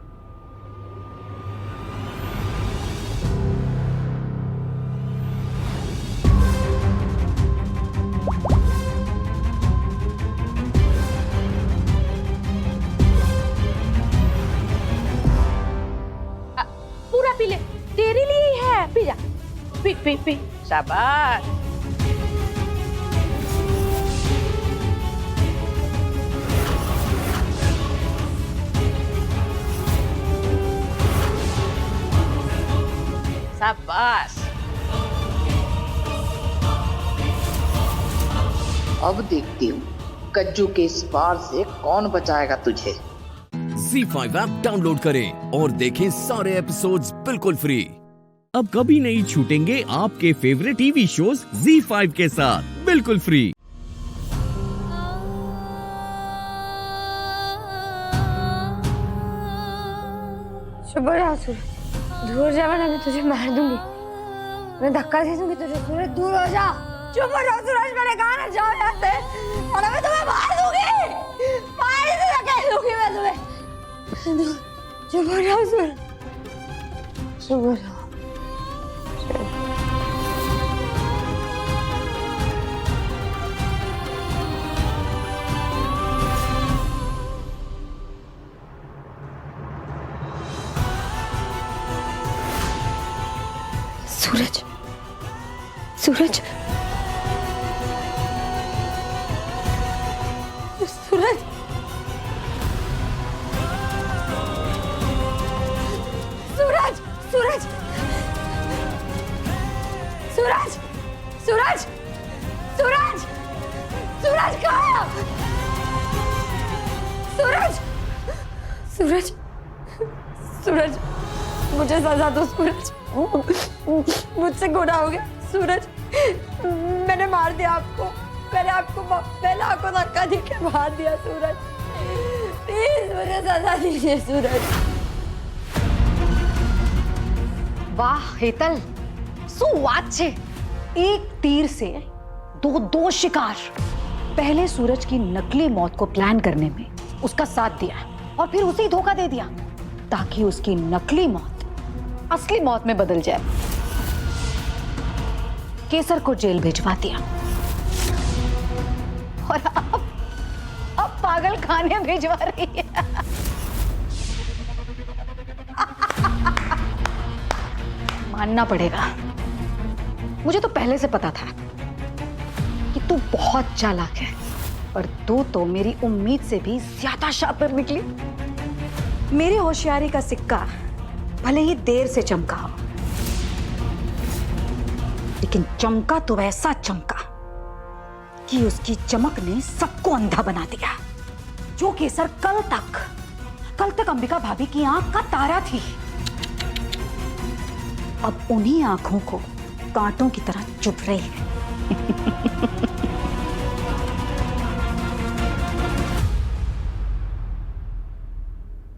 पूरा पी ले, तेरे लिए ही है। पी जा, पी पी पी। शाबाश। शाबाश। अब देखती हूँ कज्जू के इस वार से कौन बचाएगा तुझे। ZEE5 ऐप डाउनलोड करें और देखें सारे एपिसोड्स बिल्कुल फ्री। अब कभी नहीं छूटेंगे आपके फेवरेट टीवी शोज ZEE5 के साथ बिल्कुल फ्री। शुभ सूरज, दूर जा वरना मैं तुझे मार दूंगी। मैं धक्का दे दूंगी तुझे। सूरज दूर हो जा। चुप हो जाओ सूरज, मैंने कहा ना जाओ यहाँ से, और मैं तुम्हें मार दूंगी। मार दूंगी मैं तुम्हें। चुप हो जाओ सूरज, चुप हो जाओ। सूरज, सूरज, सूरज, सूरज, सूरज, सूरज, सूरज, मुझे सजा दो सूरज, मुझसे गुनाह हो गया सूरज, मैंने मार दिया आपको, मैंने आपको धक्का दे के मार दिया सूरज, प्लीज मुझे सजा दीजिए सूरज। वाह हेतल, શું વાત છે, एक तीर से दो शिकार। पहले सूरज की नकली मौत को प्लान करने में उसका साथ दिया और फिर उसे धोखा दे दिया ताकि उसकी नकली मौत असली मौत में बदल जाए। केसर को जेल भिजवा दिया और अब पागल खाने भिजवा रही है। मानना पड़ेगा, मुझे तो पहले से पता था कि तू बहुत चालाक है, पर तू तो मेरी उम्मीद से भी ज्यादा शातिर निकली। मेरी होशियारी का सिक्का भले ही देर से चमका हो, लेकिन चमका तो ऐसा चमका कि उसकी चमक ने सबको अंधा बना दिया। जो केसर कल तक अंबिका भाभी की आंख का तारा थी, अब उन्हीं आंखों को कांटों की तरह चुभ रही है।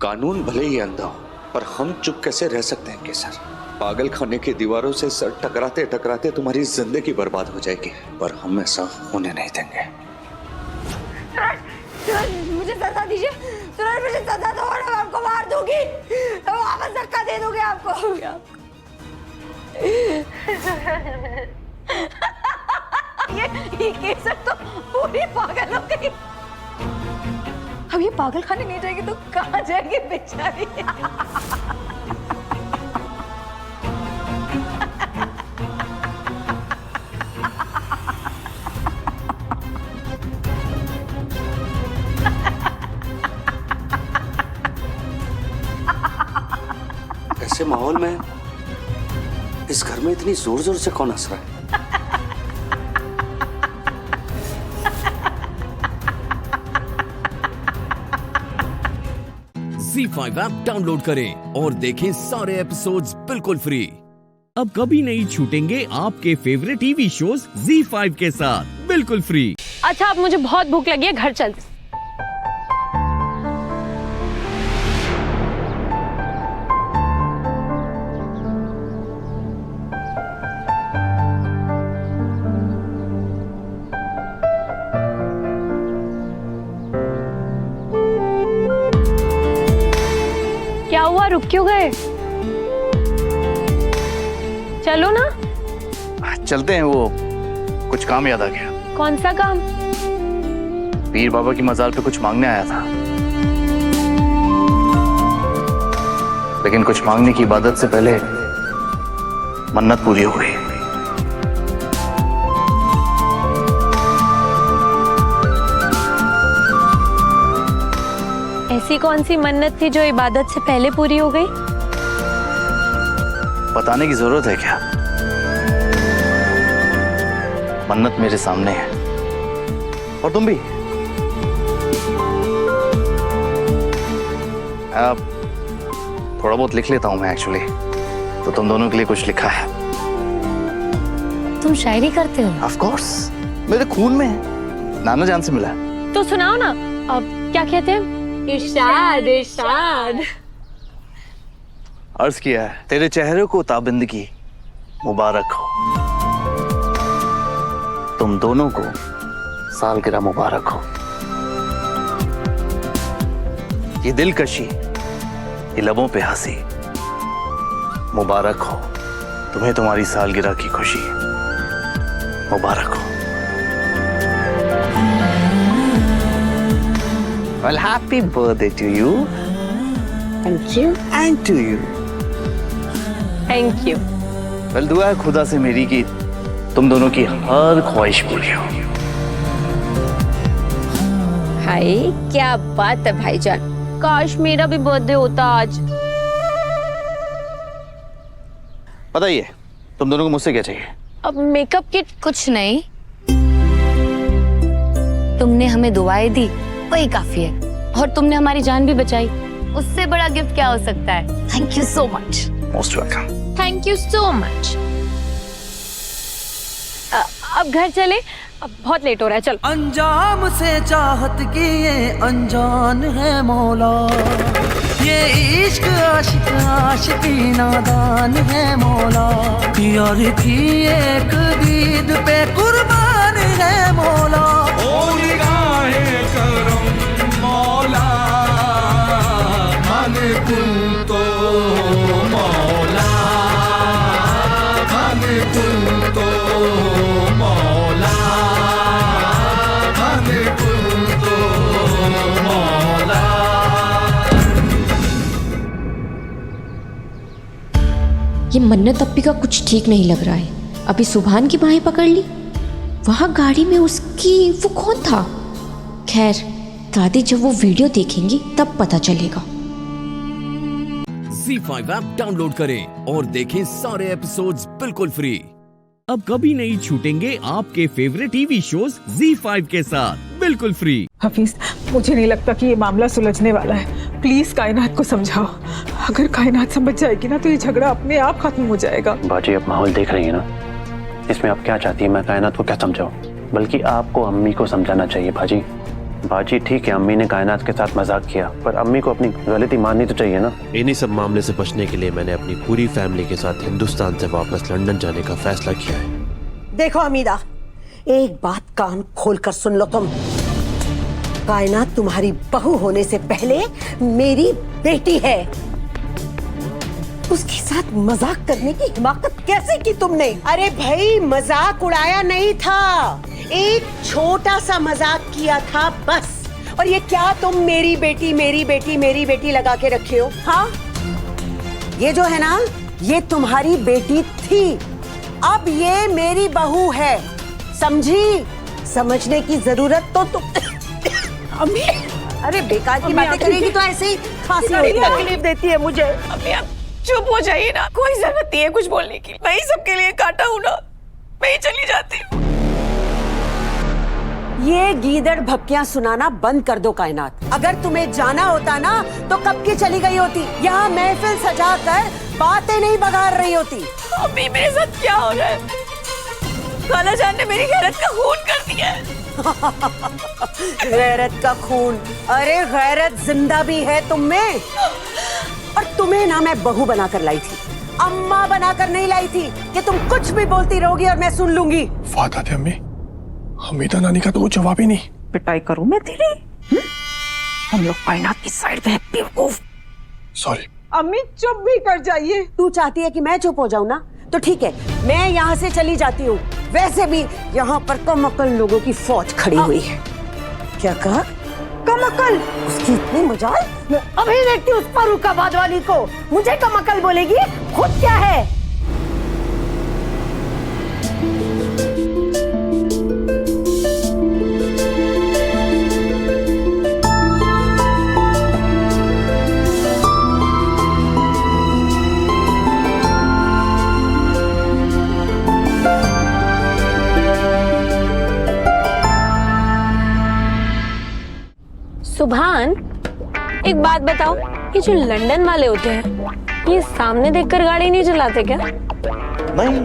कानून भले ही अंधा हो, पर हम चुप कैसे रह सकते हैं केसर? पागल खाने की दीवारों से सर टकराते टकराते तुम्हारी जिंदगी बर्बाद हो जाएगी, पर हम ऐसा होने नहीं देंगे। मुझे सजा दीजिए सूरज, मुझे सजा दो और मैं आपको मार दूंगी, मैं वापस धक्का दे दूंगी आपको। ये केसर तो पूरी पागल हो गई। अब ये पागल खाने नहीं जाएगी तो कहाँ जाएगी बेचारी? ऐसे माहौल में इस घर में इतनी जोर जोर से कौन हंस रहा है? ZEE5 ऐप डाउनलोड करें और देखें सारे एपिसोड्स बिल्कुल फ्री। अब कभी नहीं छूटेंगे आपके फेवरेट टीवी शोज ZEE5 के साथ बिल्कुल फ्री। अच्छा अब मुझे बहुत भूख लगी है, घर चलते। क्या हुआ, रुक क्यों गए? चलो ना। चलते हैं, वो कुछ काम याद आ गया। कौन सा काम? पीर बाबा की मजाल पे कुछ मांगने आया था, लेकिन कुछ मांगने की इबादत से पहले मन्नत पूरी हो गई। ऐसी कौन सी मन्नत थी जो इबादत से पहले पूरी हो गई? बताने की जरूरत है क्या? मन्नत मेरे सामने है और तुम भी। अब थोड़ा बहुत लिख लेता हूं मैं एक्चुअली, तो तुम दोनों के लिए कुछ लिखा है। तुम शायरी करते हो? ऑफ कोर्स, मेरे खून में है, नाना जान से मिला है। तो सुनाओ ना। अब क्या कहते हैं? इरशाद इरशाद। अर्ज किया है, तेरे चेहरे को ताबिंदगी मुबारक हो, तुम दोनों को सालगिरह मुबारक हो। ये दिलकशी, ये लबों पे हंसी मुबारक हो, तुम्हें तुम्हारी सालगिरह की खुशी मुबारक हो। Well, happy birthday to you. Thank you. And to you. Thank you. Well, दुआ है खुदा से मेरी कि तुम दोनों की हर ख्वाहिश पूरी हो। हाय क्या बात है भाईजान, काश मेरा भी बर्थडे होता आज। बताइए तुम दोनों को मुझसे क्या चाहिए? अब मेकअप किट कुछ नहीं, तुमने हमें दुआएं दी वही काफी है, और तुमने हमारी जान भी बचाई। उससे बड़ा गिफ्ट क्या हो सकता है? Thank you so much. Most welcome. Thank you so much. अब घर चले, अब बहुत लेट हो रहा है, चल। अंजाम से चाहत की ये अनजान है मौला, ये इश्क आशिक आशिकी नादान है मौला, यार की एक दीद पे कुर्बान है मौला। ओ निगाहे करम मौला, मन तू तो मौला, मन तू तो मौला, मन तू तो मौला। ये मन्नत अप्पी का कुछ ठीक नहीं लग रहा है। अभी सुभान की बाहें पकड़ ली, वहां गाड़ी में उसकी वो कौन था? खैर, दादी जब वो वीडियो देखेंगी तब पता चलेगा। ZEE5 ऐप डाउनलोड करें और देखें सारे एपिसोड्स बिल्कुल फ्री। अब कभी नहीं छूटेंगे आपके फेवरेट टीवी शोज ZEE5 के साथ बिल्कुल फ्री। हफीज, मुझे नहीं लगता कि ये मामला सुलझने वाला है। प्लीज कायनात को समझाओ। अगर कायनात समझ जाएगी ना तो ये झगड़ा अपने आप खत्म हो जाएगा। बाजी, आप माहौल देख रही है ना, इसमें आप क्या चाहती है? मैं कायनात को क्या समझाऊं? बल्कि आपको अम्मी को समझाना चाहिए बाजी। बाजी ठीक है, अम्मी ने कायनात के साथ मजाक किया, पर अम्मी को अपनी गलती माननी तो चाहिए ना। इन्हीं सब मामले से बचने के लिए मैंने अपनी पूरी फैमिली के साथ हिंदुस्तान से वापस लंदन जाने का फैसला किया है। देखो हमीदा, एक बात कान खोलकर सुन लो तुम। कायनात तुम्हारी बहू होने से पहले मेरी बेटी है। उसके साथ मजाक करने की हिमाकत कैसे की तुमने? अरे भाई, मजाक उड़ाया नहीं था, एक छोटा सा मजाक किया था बस। और ये क्या तुम मेरी बेटी मेरी बेटी मेरी बेटी लगा के रखे हो? हाँ, ये जो है ना, ये तुम्हारी बेटी थी, अब ये मेरी बहू है, समझी? समझने की जरूरत तो तुम अम्मी, अरे बेकार की बातें करेगी तो ऐसे ही खांसी होती है। तकलीफ देती है मुझे। अम्मी आप चुप हो जाइए ना, कोई जरूरत नहीं है कुछ बोलने की। मैं ही सबके लिए काटा हूँ ना, मैं ही चली जाती हूँ। ये गीदड़ भक्कियां सुनाना बंद कर दो कायनात। अगर तुम्हें जाना होता ना तो कब की चली गई होती। यहाँ महफिल सजा कर बातें नहीं बगाड़ रही होती। अम्मी, मेरे साथ क्या हो रहा है? खाला जान ने मेरी गैरत का खून कर दिया है। गैरत का खून? अरे गैरत जिंदा भी है तुम में। और तुम्हें ना मैं बहू बनाकर लाई थी, अम्मा बनाकर नहीं लाई थी कि तुम कुछ भी बोलती रहोगी और मैं सुन लूंगी। वादा थे अम्मी, हमीदा नानी का तो वो जवाब ही नहीं। पिटाई करूं मैं तेरी? हम लोग कायनात की साइड पे हैं, बेवकूफ। सॉरी अम्मी, चुप भी कर जाइए। तू चाहती है कि मैं चुप हो जाऊं ना, तो ठीक है, मैं यहाँ से चली जाती हूँ। वैसे भी यहाँ पर कम अकल लोगों की फौज खड़ी हुई है। क्या कहा? कम अकल? उसकी इतनी मजाल? मैं अभी देखती हूँ उस फर्रुखाबाद वाली को। मुझे कम अकल बोलेगी? खुद क्या है? सुभान, एक बात बताओ, ये जो लंदन वाले होते हैं, ये सामने देखकर गाड़ी नहीं चलाते क्या? नहीं,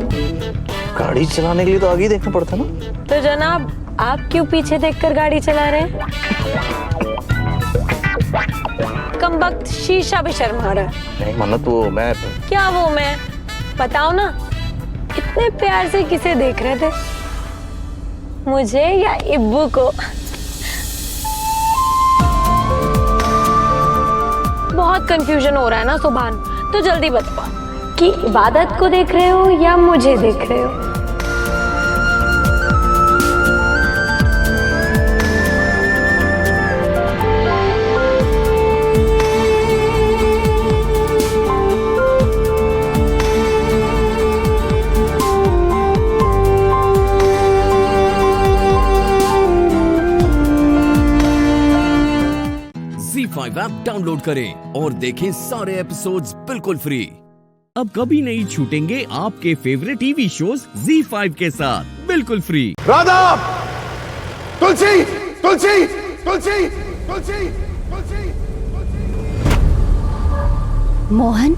गाड़ी चलाने के लिए तो आगे ही देखना पड़ता ना। तो जनाब, आप क्यों पीछे देखकर गाड़ी चला रहे हैं? कमबख्त शीशा भी शर्मा रहा है। नहीं मन्नत, वो मैं क्या वो मैं? बताओ ना, इतने प्यार से किसे देख रहे थे, मुझे या इब्बू को? बहुत कंफ्यूजन हो रहा है ना सुभान, तो जल्दी बताओ कि इबादत को देख रहे हो या मुझे देख रहे हो? ZEE5 ऐप डाउनलोड करें और देखें सारे एपिसोड्स बिल्कुल फ्री। अब कभी नहीं छूटेंगे आपके फेवरेट टीवी शोज ZEE5 के साथ बिल्कुल फ्री। राधा, तुलसी तुलसी तुलसी तुलसी तुलसी, मोहन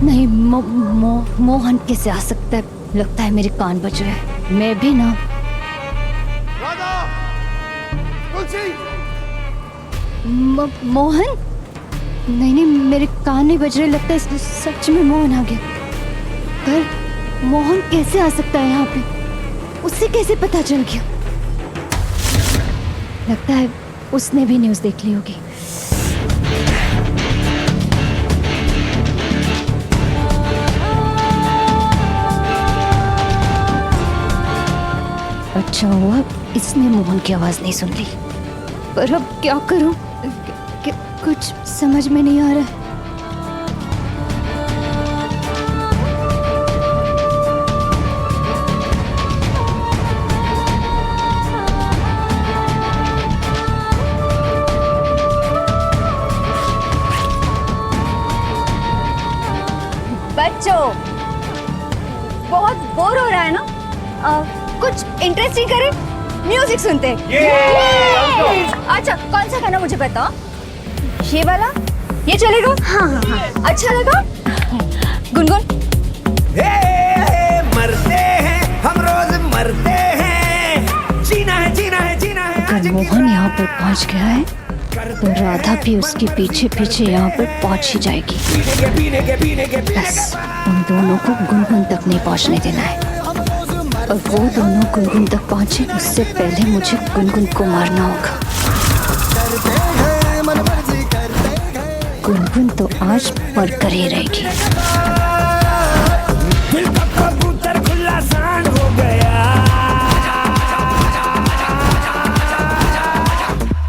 नहीं, मोहन कैसे आ सकता है? लगता है मेरे कान बज रहे हैं। मैं भी ना। राधा, तुलसी, मोहन नहीं नहीं, मेरे कान नहीं बज रहे। लगता है सच में मोहन आ गया। पर मोहन कैसे आ सकता है यहाँ पे? उससे कैसे पता चल गया? लगता है उसने भी न्यूज़ देख ली होगी। अच्छा हुआ इसने मोहन की आवाज नहीं सुन ली। पर अब क्या करूं? कुछ समझ में नहीं आ रहा है। बच्चों, बहुत बोर हो रहा है ना? कुछ इंटरेस्टिंग करें? म्यूजिक सुनते हैं। अच्छा, कौन सा गाना मुझे बताओ? ये वाला? ये चलेगा? हाँ हाँ हाँ। अच्छा लगा? गुनगुन। मरते हैं हम, रोज मरते हैं, जीना है जीना है जीना है। अगर मोहन यहाँ पर पहुँच गया है तो राधा भी उसके पीछे पीछे यहाँ पर पहुँच ही जाएगी। बस उन दोनों को गुनगुन तक नहीं पहुँचने देना है। और वो दोनों गुनगुन तक पहुँचे उससे पहले मुझे गुनगुन को मारना होगा। गुनगुन तो आज मर कर ही रहेगी। दिल का कबूतर खुला सांड हो गया,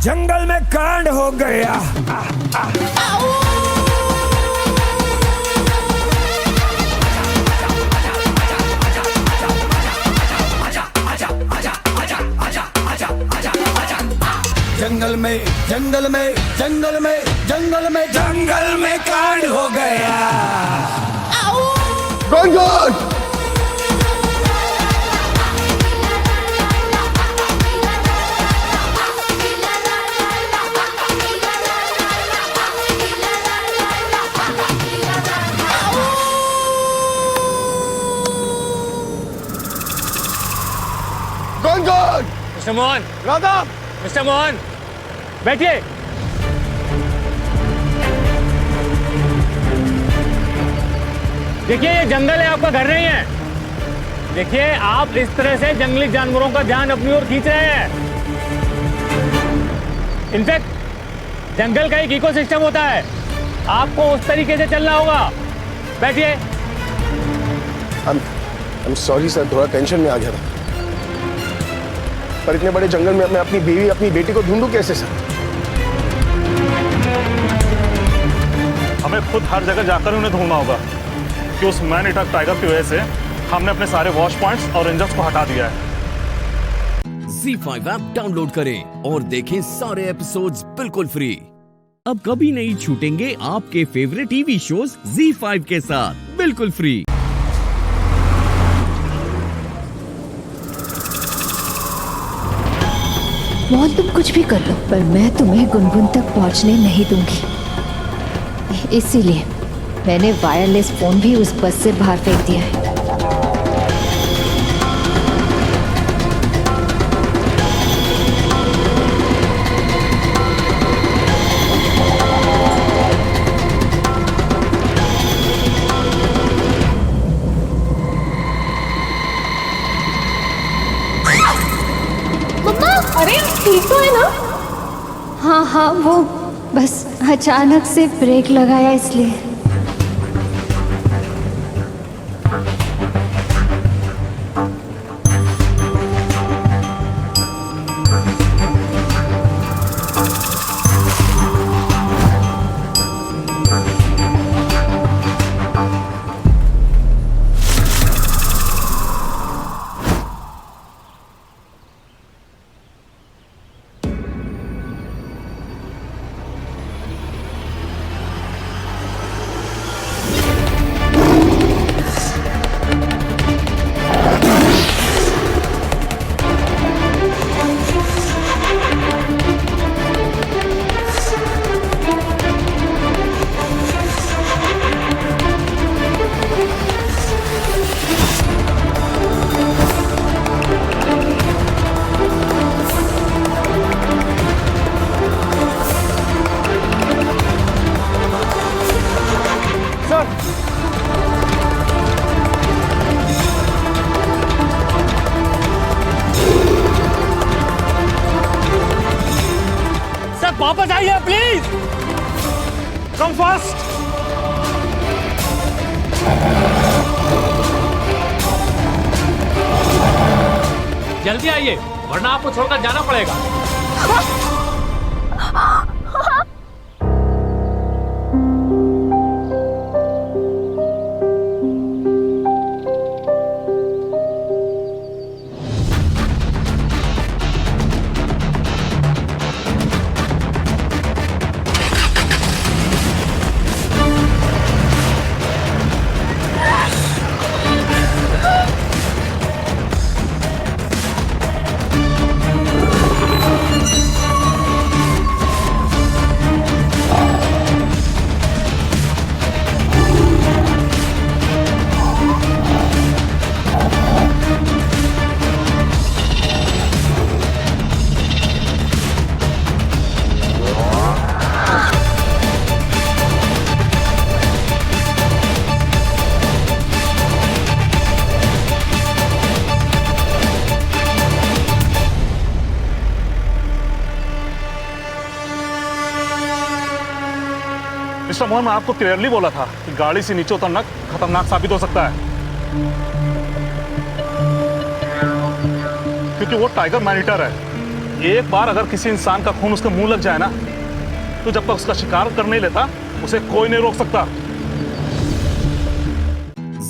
जंगल में कांड हो गया। जंगल में जंगल में जंगल में जंगल में जंगल में कांड हो गया। गुनगुन, गुनगुन, मिस्टर मोहन, राधा, मिस्टर मोहन बैठिए। देखिए ये जंगल है, आपका घर नहीं है। देखिए आप इस तरह से जंगली जानवरों का ध्यान अपनी ओर खींच रहे हैं। इनफैक्ट जंगल का एक इकोसिस्टम होता है, आपको उस तरीके से चलना होगा। बैठिए। I'm sorry सर, थोड़ा टेंशन में आ गया था। पर इतने बड़े जंगल में मैं अपनी बीवी अपनी बेटी को ढूंढूं कैसे सर? हमें खुद हर जगह जाकर उन्हें ढूंढना होगा कि उस मैन ईटर टाइगर की वजह से हमने अपने सारे वॉच पॉइंट्स और रेंजर्स को हटा दिया है। ZEE5 ऐप डाउनलोड करें और देखें सारे एपिसोड्स बिल्कुल फ्री। अब कभी नहीं छूटेंगे आपके फेवरेट टीवी शोज ZEE5 के साथ बिल्कुल फ्री। मोहन तुम कुछ भी कर लो, पर मैं तुम्हें गुनगुन तक पहुंचने नहीं दूंगी। इसीलिए मैंने वायरलेस फोन भी उस बस से बाहर फेंक दिया है। मम्मा, अरे ठीक तो है ना? हाँ हाँ, वो बस अचानक से ब्रेक लगाया इसलिए। वापस आइए प्लीज। Come fast. जल्दी आइए वरना आपको छोड़कर जाना पड़ेगा। मिस्टर मोहन, मैं आपको क्लियरली बोला था कि गाड़ी से नीचे उतरना खतरनाक साबित हो सकता है, क्योंकि वो टाइगर मॉनिटर है। एक बार अगर किसी इंसान का खून उसके मुंह लग जाए ना, तो जब तक उसका शिकार कर नहीं लेता उसे कोई नहीं रोक सकता।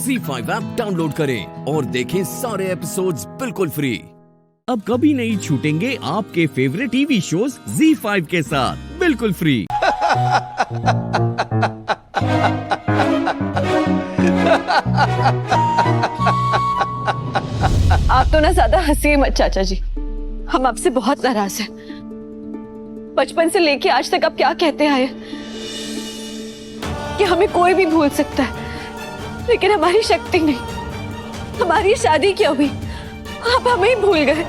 ZEE5 ऐप डाउनलोड करें और देखें सारे एपिसोड्स बिल्कुल फ्री। अब कभी नहीं छूटेंगे आपके फेवरेट टीवी शोज ZEE5 के साथ बिल्कुल फ्री। आप तो ना ज्यादा हंसिए मत चाचा जी, हम आपसे बहुत नाराज हैं। बचपन से लेके आज तक आप क्या कहते आए कि हमें कोई भी भूल सकता है, लेकिन हमारी शक्ति नहीं। हमारी शादी क्या हुई, आप हमें ही भूल गए।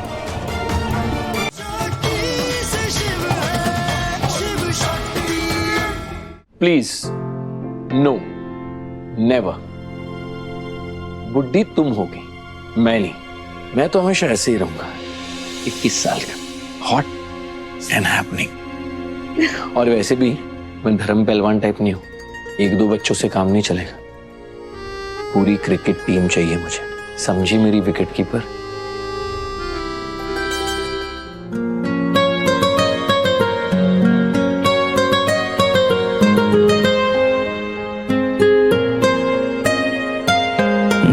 Please no, never. बुड्ढी तुम होगी, मैं नहीं। मैं तो हमेशा ऐसे ही रहूंगा, 21 साल का, हॉट एंड हैपनिंग। और वैसे भी मैं धर्म पहलवान टाइप नहीं हूं, 1-2 बच्चों से काम नहीं चलेगा। पूरी क्रिकेट टीम चाहिए मुझे, समझी मेरी विकेट कीपर।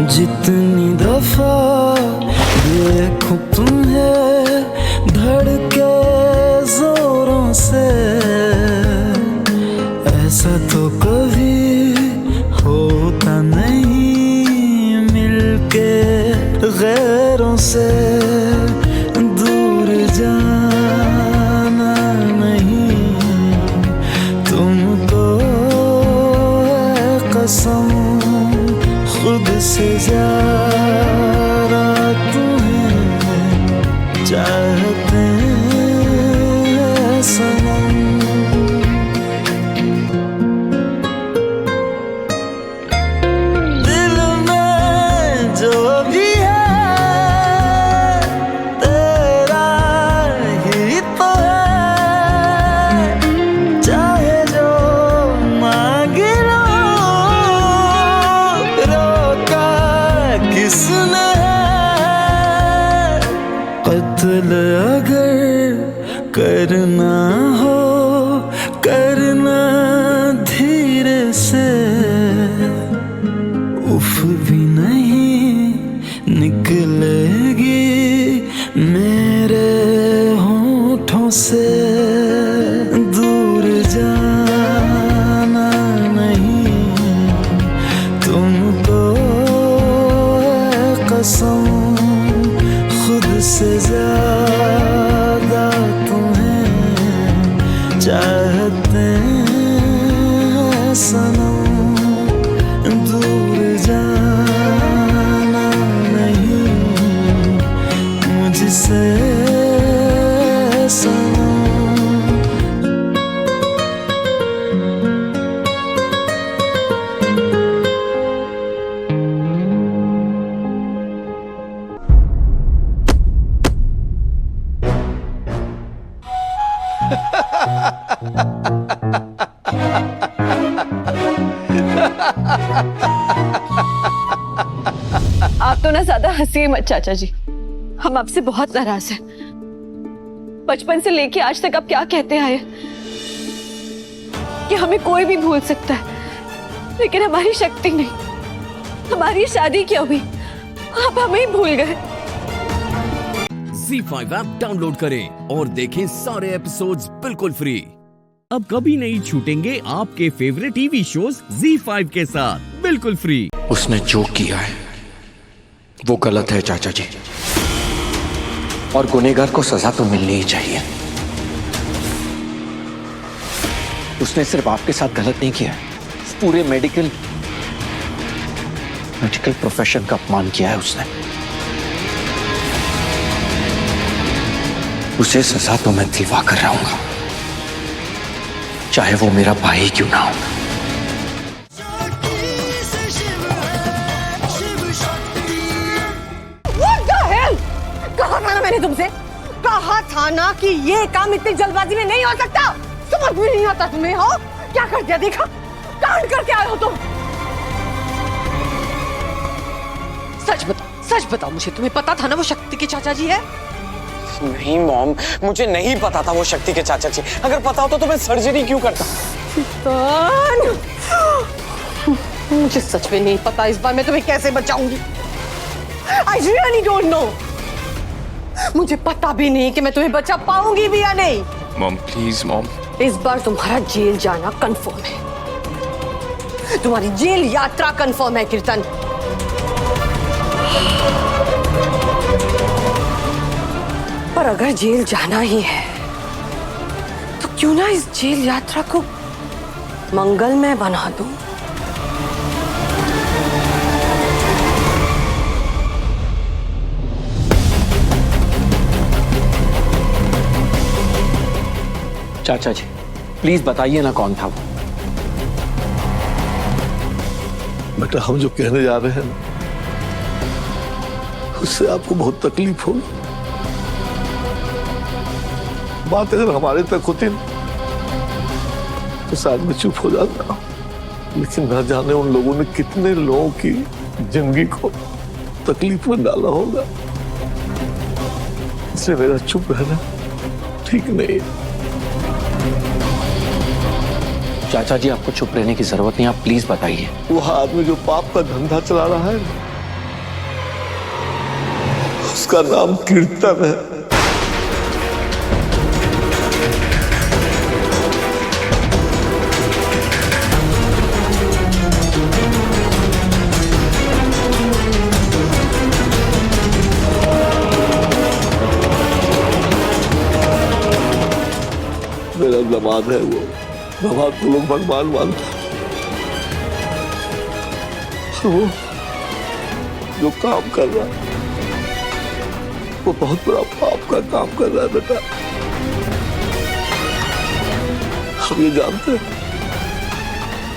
जितनी दफा देखूं तुम्हें धड़के जोरों से, ऐसा तो कभी होता नहीं मिलके गैरों से। दूर जाना नहीं तुमको कसम, खुद से ज्यादा तुम्हें चाहते हैं सनम। दिल में जो भी है तेरा ही तो है, चाहे जो मांग लो, किसने कत्ल अगर करना हो, करना धीरे से, उफ भी नहीं निकलेगी मेरे होठों से। दूर जाना नहीं तुमको कसम, खुद से ज्यादा तुम्हें चाहते हैं सनम। दूर जाना नहीं मुझसे सनम। आप तो ना ज्यादा हंसिए मत चाचा जी, हम आपसे बहुत नाराज हैं। बचपन से लेके आज तक आप क्या कहते आए कि हमें कोई भी भूल सकता है, लेकिन हमारी शक्ति नहीं। हमारी शादी क्यों हुई, आप हमें ही भूल गए। ZEE5 ऐप डाउनलोड करें और देखें सारे एपिसोड्स बिल्कुल फ्री। अब कभी नहीं छूटेंगे आपके फेवरेट टीवी शोज ZEE5 के साथ बिल्कुल फ्री। उसने जो किया है वो गलत है चाचा जी, और गुनहगार को सजा तो मिलनी ही चाहिए। उसने सिर्फ आपके साथ गलत नहीं किया, पूरे मेडिकल प्रोफेशन का अपमान किया है उसने। उसे सजा तो मैं दिलवा कर रहूंगा, चाहे वो मेरा भाई क्यों ना हो। What the hell? कहा था ना मैंने तुमसे, कहा था ना कि ये काम इतनी जल्दबाजी में नहीं हो सकता। समझ भी नहीं आता तुम्हें, हो क्या कर दिया, देखा कांड करके आए हो तुम। सच बताओ मुझे, तुम्हें पता था ना वो शक्ति के चाचा जी है? नहीं मॉम, मुझे नहीं पता था वो शक्ति के चाचा जी। अगर पता होता तो मैं सर्जरी क्यों करता। मुझे सच में नहीं पता, इस बार मैं तुम्हें कैसे बचाऊंगी। I really don't know। मुझे पता भी नहीं कि मैं तुम्हें बचा पाऊंगी भी या नहीं। मॉम प्लीज मॉम, इस बार तुम्हारा जेल जाना कंफर्म है, तुम्हारी जेल यात्रा कंफर्म है कीर्तन। पर अगर जेल जाना ही है तो क्यों ना इस जेल यात्रा को मंगलमय बना दूं। चाचा जी प्लीज बताइए ना कौन था वो। बेटा हम जो कहने जा रहे हैं उससे आपको बहुत तकलीफ होगी। बात अगर हमारे तक होती तो शायद मैं चुप हो जाता, लेकिन न जाने उन लोगों ने कितने लोगों की जिंदगी को तकलीफ में डाला होगा, इसलिए मेरा चुप रहना ठीक नहीं है। चाचा जी आपको चुप रहने की जरूरत नहीं, आप प्लीज बताइए। वो आदमी जो पाप का धंधा चला रहा है उसका नाम कीर्तन है। मेरा दामाद है वो, दामाद को लोग भगवान मानते हैं। वो जो काम कर रहा है वो बहुत बड़ा पाप का काम कर रहा है बेटा। हम ये जानते हैं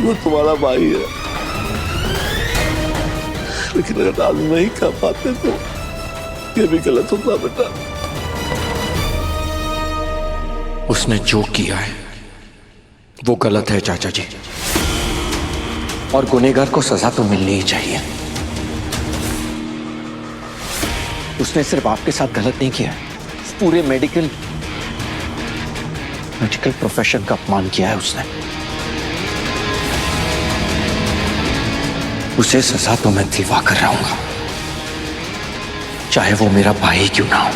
वो तुम्हारा भाई है, लेकिन अगर आज नहीं कर पाते तो ये भी गलत होता बेटा। उसने जो किया है वो गलत है चाचा जी, और गुनहगार को सजा तो मिलनी ही चाहिए। उसने सिर्फ आपके साथ गलत नहीं किया, पूरे मेडिकल प्रोफेशन का अपमान किया है उसने। उसे सजा तो मैं दिलवा कर रहूंगा, चाहे वो मेरा भाई क्यों ना हो।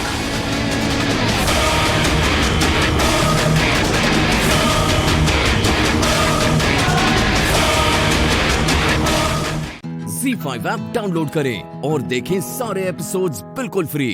ZEE5 ऐप डाउनलोड करें और देखें सारे एपिसोड्स बिल्कुल फ्री।